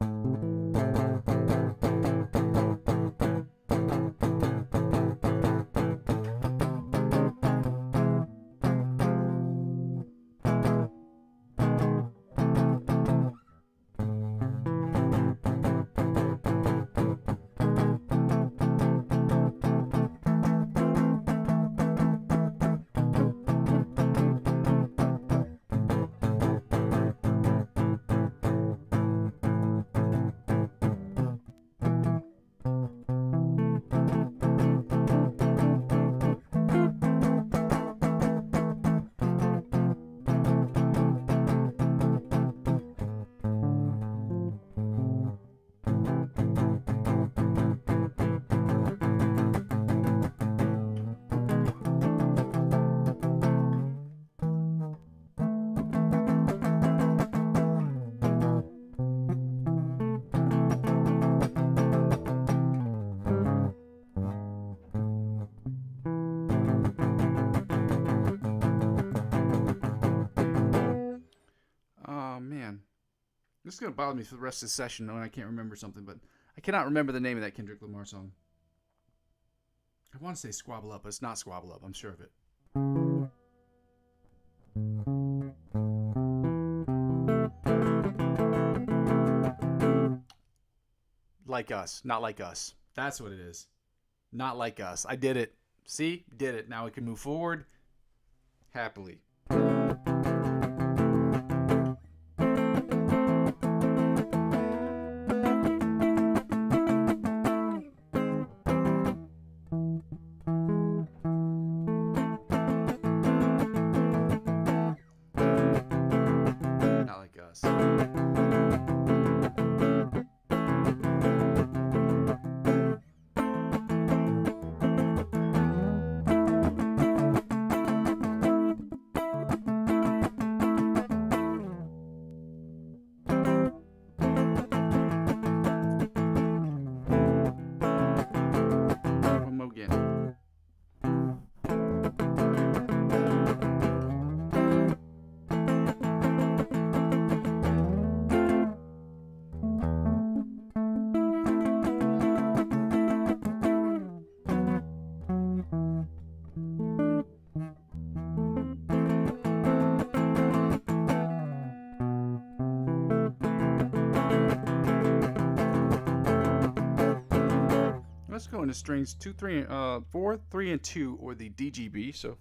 This is going to bother me for the rest of the session when I can't remember something, but I cannot remember the name of that Kendrick Lamar song. I want to say Squabble Up, but it's not Squabble Up. I'm sure of it. Like Us. Not Like Us. That's what it is. Not Like Us. I did it. See? Did it. Now we can move forward happily. go into strings 2, 3, 4, 3, and 2, or the DGB. So.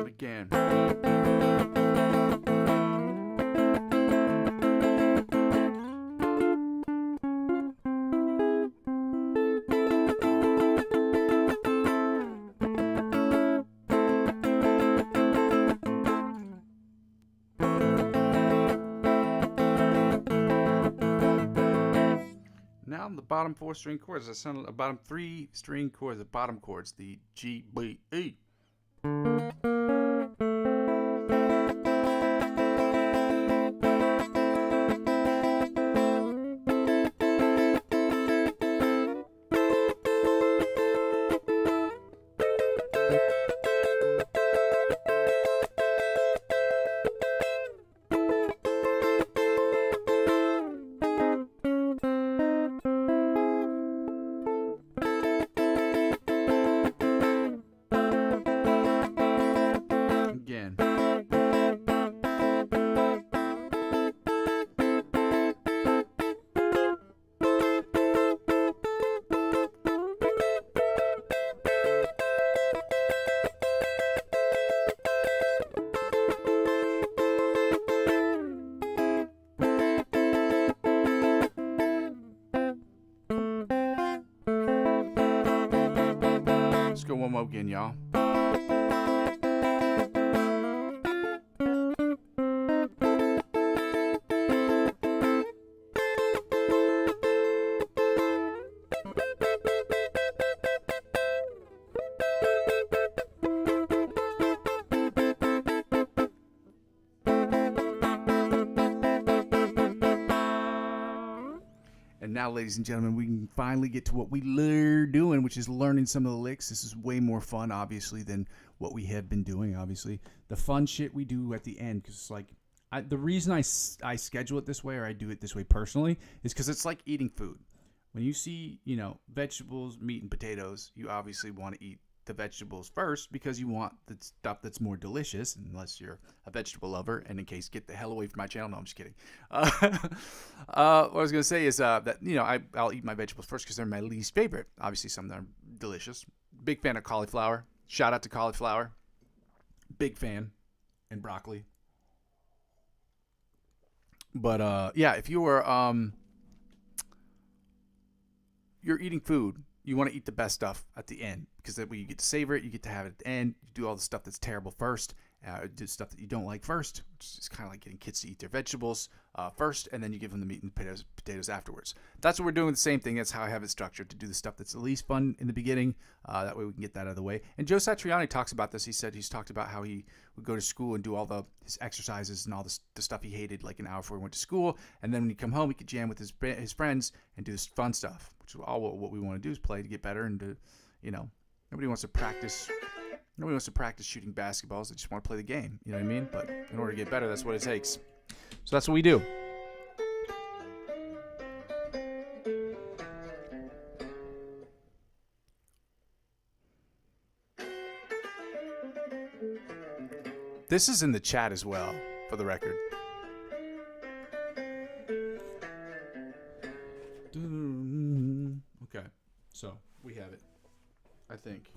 Again. Now the bottom 4 string chords, the bottom 3 string chords, the bottom chords, the G, B, E. Let's go one more again, y'all. And now, ladies and gentlemen, we can finally get to what we love doing, which is learning some of the licks. This is way more fun, obviously, than what we have been doing, obviously. The fun shit we do at the end, because it's like, the reason I schedule it this way, or I do it this way personally, is because it's like eating food. When you see, vegetables, meat, and potatoes, you obviously want to eat the vegetables first because you want the stuff that's more delicious, unless you're a vegetable lover. And in case, get the hell away from my channel. No, I'm just kidding. What I was going to say is that, I'll eat my vegetables first because they're my least favorite. Obviously, some of them are delicious. Big fan of cauliflower. Shout out to cauliflower. Big fan. And broccoli. But, yeah, if you're eating food, you want to eat the best stuff at the end, because that way you get to savor it, you get to have it at the end. You do all the stuff that's terrible first, do stuff that you don't like first, which is kind of like getting kids to eat their vegetables first, and then you give them the meat and potatoes afterwards. That's what we're doing, the same thing. That's how I have it structured, to do the stuff that's the least fun in the beginning. That way we can get that out of the way. And Joe Satriani talks about this. He said he's talked about how he would go to school and do all his exercises and all the stuff he hated, like an hour before he went to school. And then when he come home, he could jam with his friends and do this fun stuff, which is all what we want to do, is play to get better and to, nobody wants to practice. Nobody wants to practice shooting basketballs. They just want to play the game. You know what I mean? But in order to get better, that's what it takes. So that's what we do. This is in the chat as well, for the record. Okay, so we have it, I think.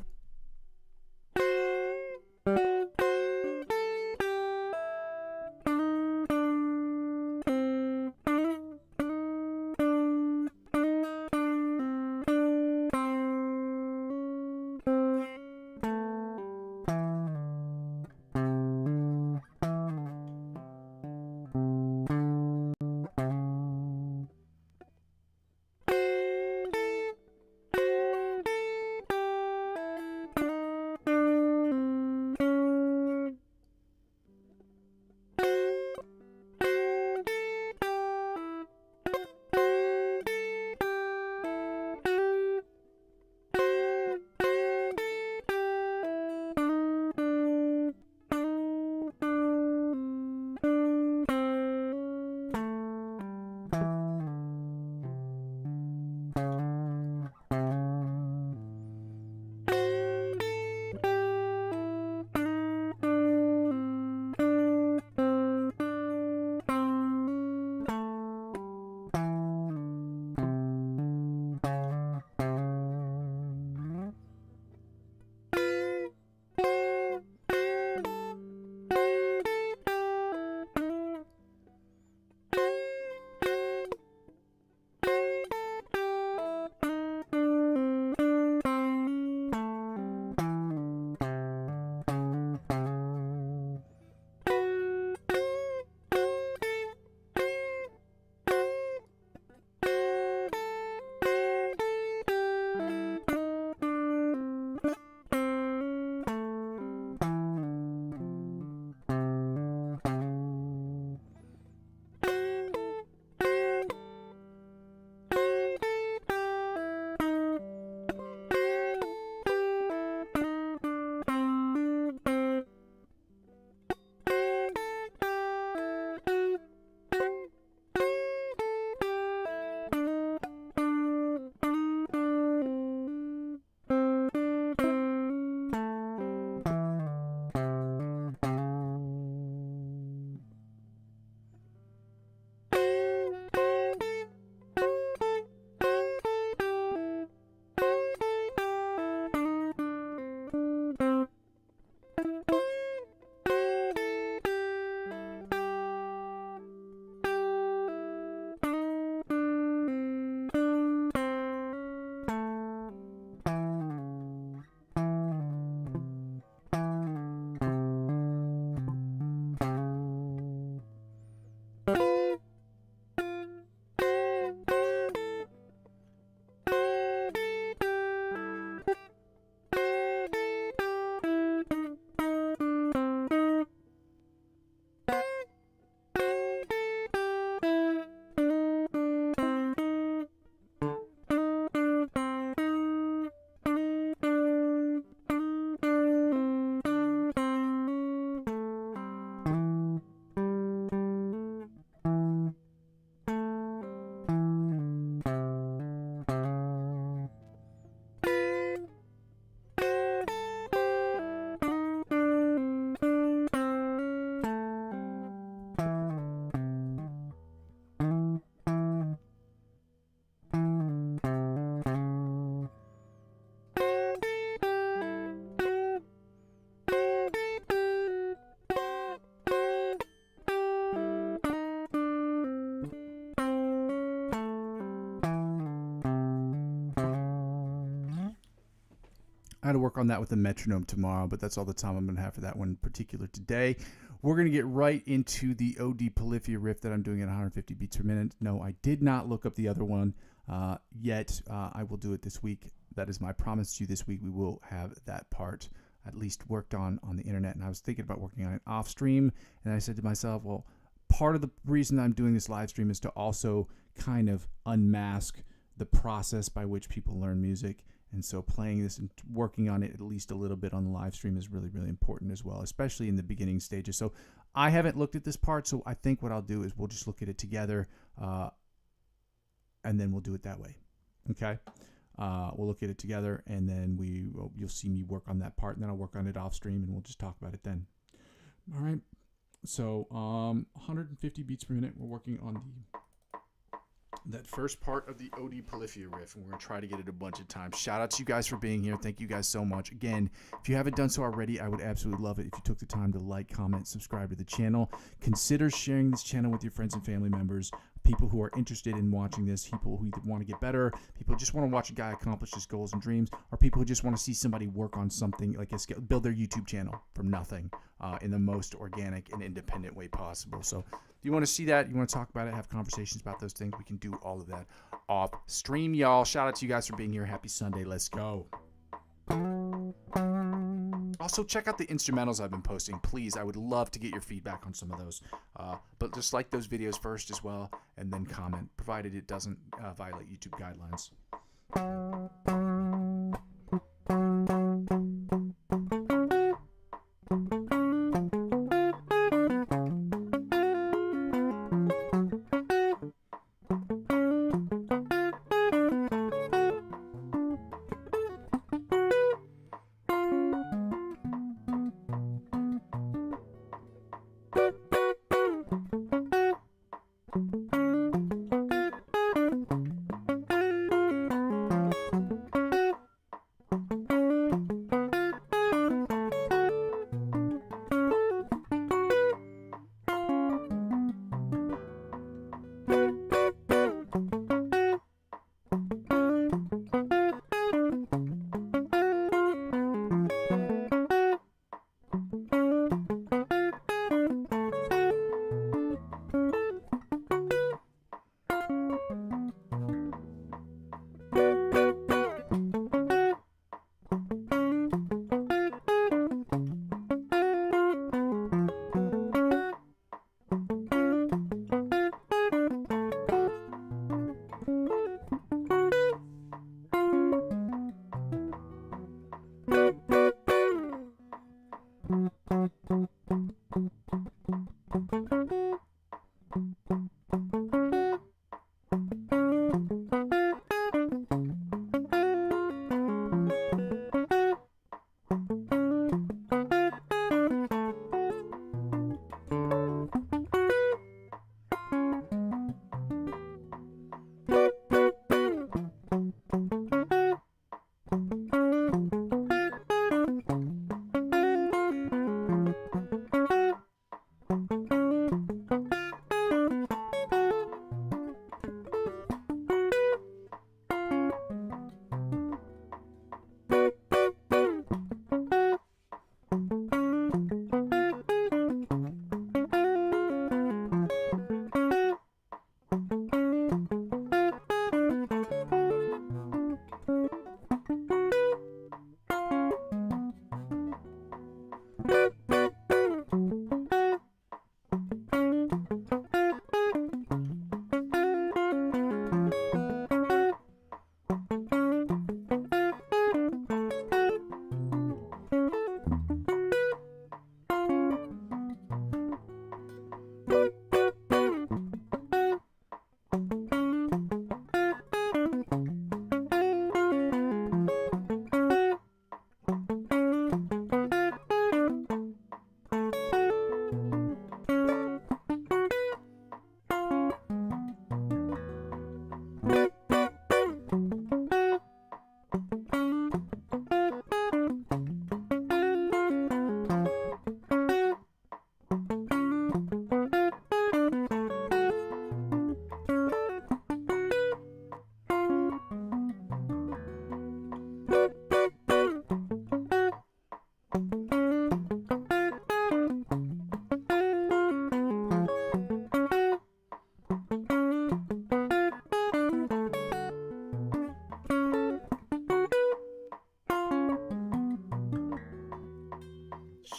I had to work on that with the metronome tomorrow, but that's all the time I'm going to have for that one in particular today. We're going to get right into the OD Polyphia riff that I'm doing at 150 beats per minute. No, I did not look up the other one yet. I will do it this week. That is my promise to you this week. We will have that part at least worked on the internet. And I was thinking about working on it off stream. And I said to myself, well, part of the reason I'm doing this live stream is to also kind of unmask the process by which people learn music. And so playing this and working on it at least a little bit on the live stream is really, really important as well, especially in the beginning stages. So I haven't looked at this part, so I think what I'll do is we'll just look at it together, and then we'll do it that way. Okay? We'll look at it together, and then you'll see me work on that part, and then I'll work on it off stream, and we'll just talk about it then. All right? So 150 beats per minute. We're working on that first part of the OD Polyphia riff, and we're going to try to get it a bunch of times. Shout out to you guys for being here. Thank you guys so much. Again, if you haven't done so already, I would absolutely love it if you took the time to like, comment, subscribe to the channel. Consider sharing this channel with your friends and family members, people who are interested in watching this, people who either want to get better, people who just want to watch a guy accomplish his goals and dreams, or people who just want to see somebody work on something, like build their YouTube channel from nothing in the most organic and independent way possible. So if you want to see that, you want to talk about it, have conversations about those things, we can do all of that off stream, y'all. Shout out to you guys for being here. Happy Sunday. Let's go. Also, check out the instrumentals I've been posting. Please, I would love to get your feedback on some of those. But just like those videos first as well, and then comment, provided it doesn't violate YouTube guidelines.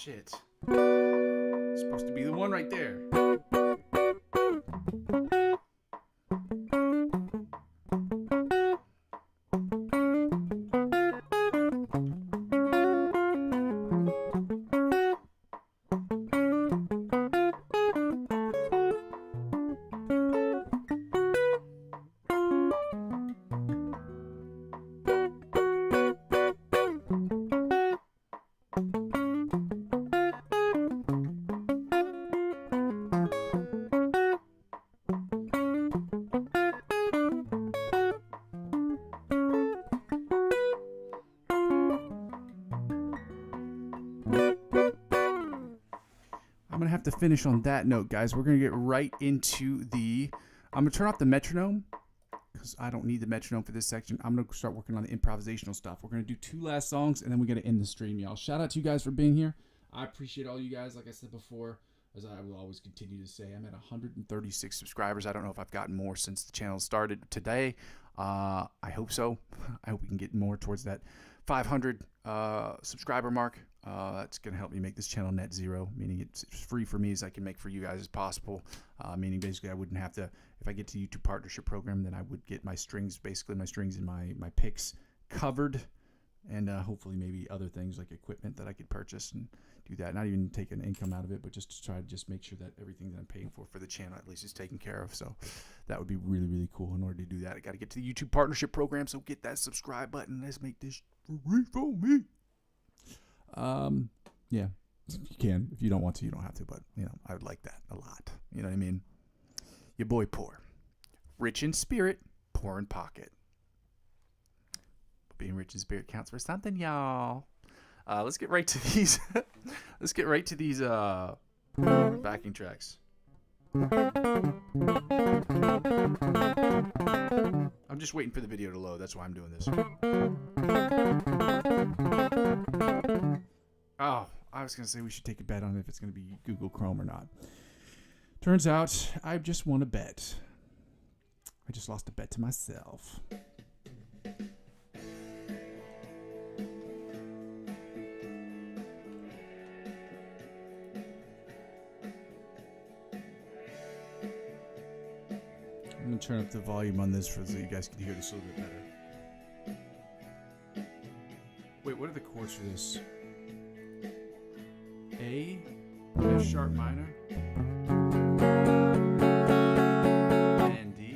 shit. It's supposed to be the one right there. I'm going to have to finish on that note, guys. We're going to get right into I'm going to turn off the metronome because I don't need the metronome for this section. I'm going to start working on the improvisational stuff. We're going to do 2 last songs, and then we're going to end the stream, y'all. Shout out to you guys for being here. I appreciate all you guys, like I said before, as I will always continue to say. I'm at 136 subscribers. I don't know if I've gotten more since the channel started today. I hope so. I hope we can get more towards that 500 subscriber mark. That's going to help me make this channel net zero, meaning it's free for me as I can make for you guys as possible. Meaning basically I wouldn't have to, if I get to YouTube partnership program, then I would get my strings, basically my strings and my picks covered, and hopefully maybe other things like equipment that I could purchase and do that. Not even take an income out of it, but just to try to just make sure that everything that I'm paying for the channel at least is taken care of. So that would be really, really cool. In order to do that, I got to get to the YouTube partnership program. So get that subscribe button. Let's make this free for me. Yeah, you can. If you don't want to, you don't have to, but you know, I would like that a lot. You know what I mean? Your boy poor. Rich in spirit, poor in pocket. But being rich in spirit counts for something, y'all. Let's get right to these. Let's get right to these backing tracks. I'm just waiting for the video to load. That's why I'm doing this. Oh, I was going to say we should take a bet on if it's going to be Google Chrome or not. Turns out I just won a bet. I just lost a bet to myself. I'm going to turn up the volume on this so you guys can hear this a little bit better. Wait, what are the chords for this? A, F sharp minor, and D.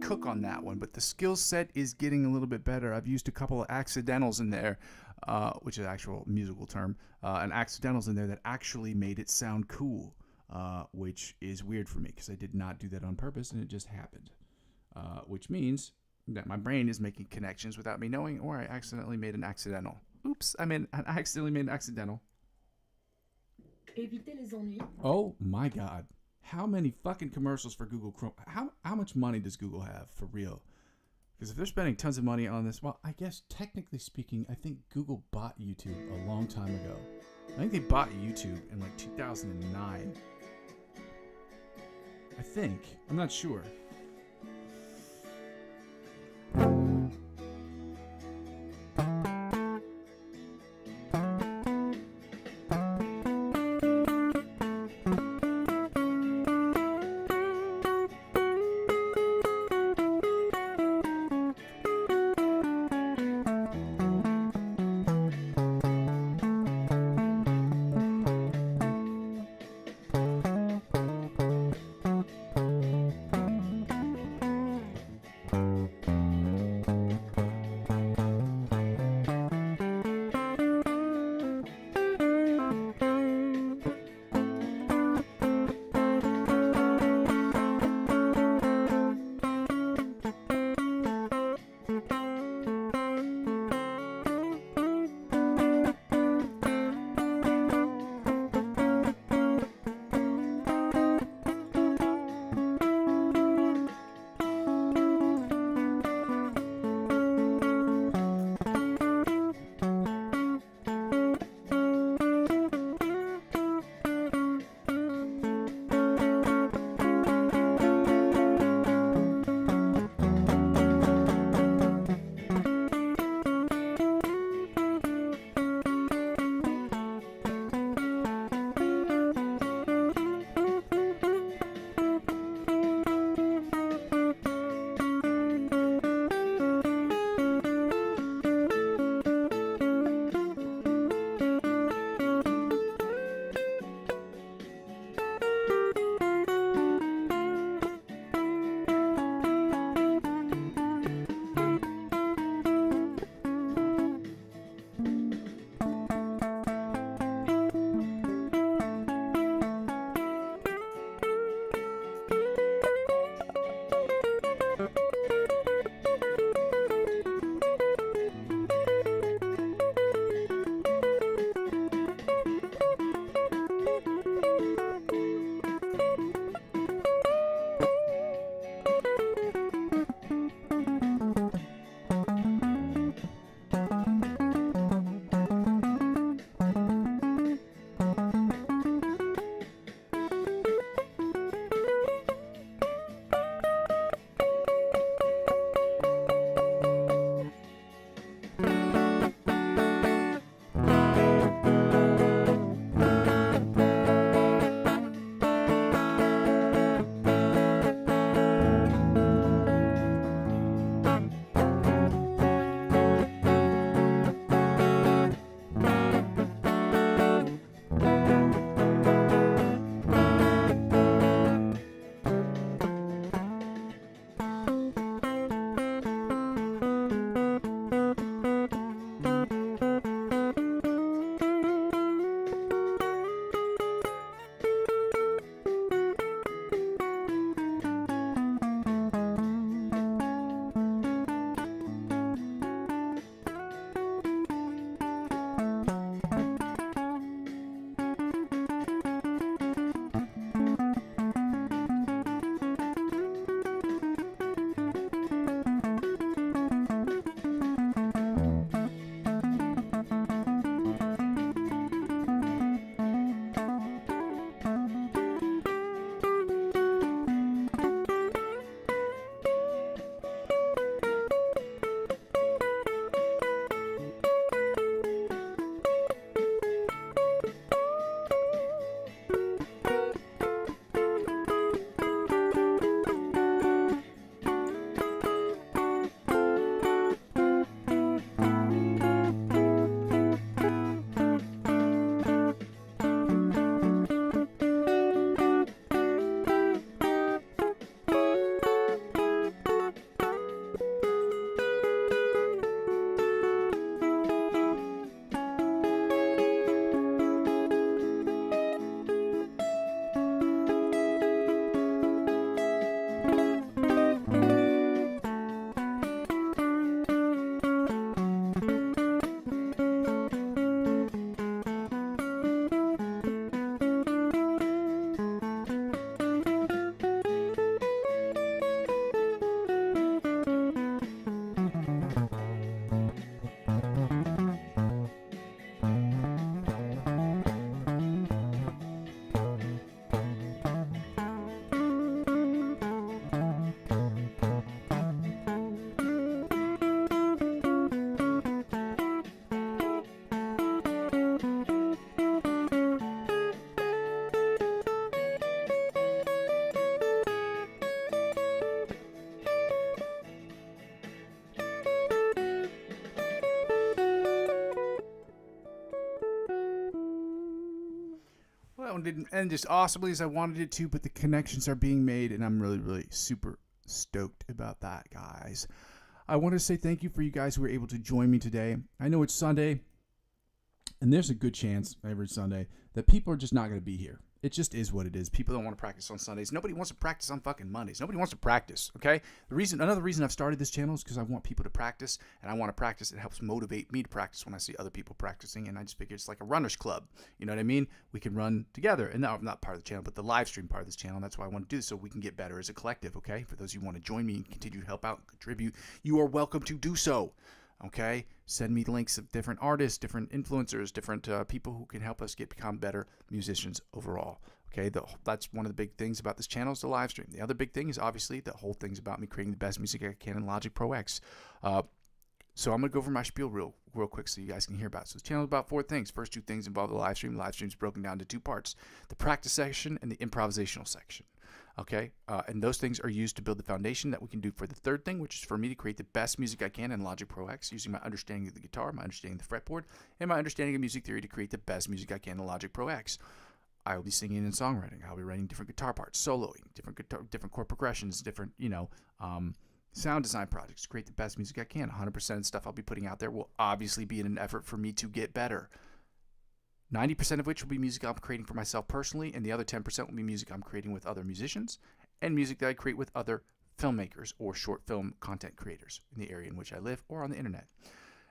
cook on that one, but the skill set is getting a little bit better. I've used a couple of accidentals in there, which is an actual musical term, and accidentals in there that actually made it sound cool, which is weird for me because I did not do that on purpose and it just happened, which means that my brain is making connections without me knowing, or I accidentally made an accidental. Oops, I accidentally made an accidental. Éviter les ennuis. Oh my God. How many fucking commercials for Google Chrome? How much money does Google have for real? Because if they're spending tons of money on this, well, I guess technically speaking, I think Google bought YouTube a long time ago. I think they bought YouTube in like 2009. I think. I'm not sure. one didn't end as awesomely as I wanted it to, but the connections are being made, and I'm really, really super stoked about that, guys. I want to say thank you for you guys who were able to join me today. I know it's Sunday, and there's a good chance every Sunday that people are just not going to be here. It just is what it is. People don't want to practice on Sundays. Nobody wants to practice on fucking Mondays. Nobody wants to practice, okay? Another reason I've started this channel is because I want people to practice, and I want to practice. It helps motivate me to practice when I see other people practicing, and I just figure it's like a runner's club. You know what I mean? We can run together. And now I'm not part of the channel, but the live stream part of this channel, and that's why I want to do this, so we can get better as a collective, okay? For those of you who want to join me and continue to help out, contribute, you are welcome to do so. Okay, send me links of different artists, different influencers, different people who can help us become better musicians overall. Okay, that's one of the big things about this channel is the live stream. The other big thing is obviously the whole thing's about me creating the best music I can in Logic Pro X. So I'm going to go over my spiel real quick so you guys can hear about it. So the channel is about 4 things. First 2 things involve the live stream. The live stream is broken down into 2 parts, the practice section and the improvisational section. Okay, and those things are used to build the foundation that we can do for the third thing, which is for me to create the best music I can in Logic Pro X using my understanding of the guitar, my understanding of the fretboard, and my understanding of music theory to create the best music I can in Logic Pro X. I will be singing and songwriting. I'll be writing different guitar parts, soloing, different chord progressions, different, sound design projects to create the best music I can. 100% of the stuff I'll be putting out there will obviously be in an effort for me to get better. 90% of which will be music I'm creating for myself personally, and the other 10% will be music I'm creating with other musicians, and music that I create with other filmmakers or short film content creators in the area in which I live or on the internet.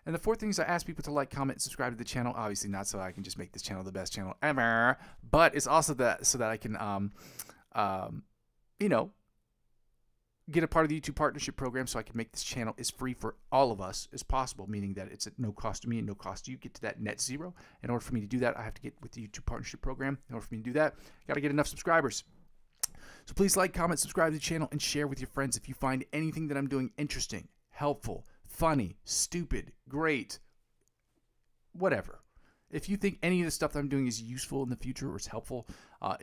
And the 4th thing is I ask people to like, comment, and subscribe to the channel. Obviously not so I can just make this channel the best channel ever, but it's also so that I can, get a part of the YouTube partnership program so I can make this channel as free for all of us as possible, meaning that it's at no cost to me and no cost to you. Get to that net zero. In order for me to do that, I have to get with the YouTube partnership program. In order for me to do that, I got to get enough subscribers. So please like, comment, subscribe to the channel, and share with your friends if you find anything that I'm doing interesting, helpful, funny, stupid, great, whatever. If you think any of the stuff that I'm doing is useful in the future or is helpful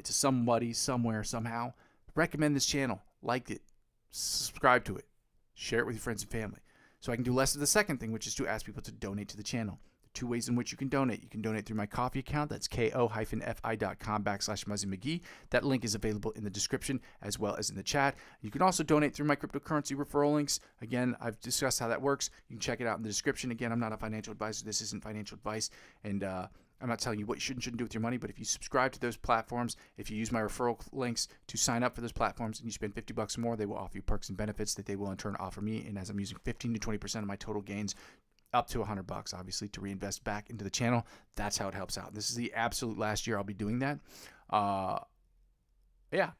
to somebody, somewhere, somehow, recommend this channel, like it, subscribe to it, share it with your friends and family. So I can do less of the second thing, which is to ask people to donate to the channel. There are 2 ways in which you can donate. You can donate through my Ko-fi account. That's ko-fi.com/Muzzy McGee. That link is available in the description as well as in the chat. You can also donate through my cryptocurrency referral links. Again, I've discussed how that works. You can check it out in the description. Again, I'm not a financial advisor. This isn't financial advice. And I'm not telling you what you should and shouldn't do with your money, but if you subscribe to those platforms, if you use my referral links to sign up for those platforms and you spend $50 or more, they will offer you perks and benefits that they will in turn offer me. And as I'm using 15 to 20% of my total gains, up to $100, obviously, to reinvest back into the channel, that's how it helps out. This is the absolute last year I'll be doing that. Yeah.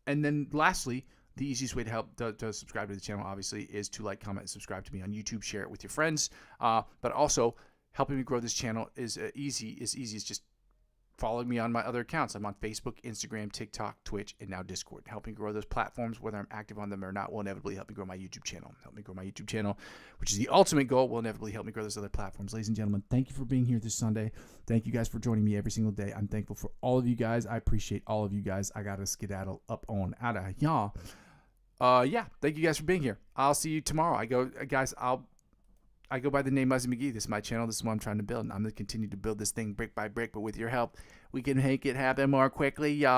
And then lastly, the easiest way to help to subscribe to the channel, obviously, is to like, comment, and subscribe to me on YouTube. Share it with your friends. But also, helping me grow this channel is easy as just following me on my other accounts. I'm on Facebook, Instagram, TikTok, Twitch, and now Discord. Helping grow those platforms, whether I'm active on them or not, will inevitably help me grow my YouTube channel. Help me grow my YouTube channel, which is the ultimate goal, will inevitably help me grow those other platforms. Ladies and gentlemen, thank you for being here this Sunday. Thank you guys for joining me every single day. I'm thankful for all of you guys. I appreciate all of you guys. I got to skedaddle up on out of y'all. Yeah, thank you guys for being here. I'll see you tomorrow. I go by the name Muzzy McGee. This is my channel. This is what I'm trying to build. And I'm going to continue to build this thing brick by brick, but with your help, we can make it happen more quickly, y'all.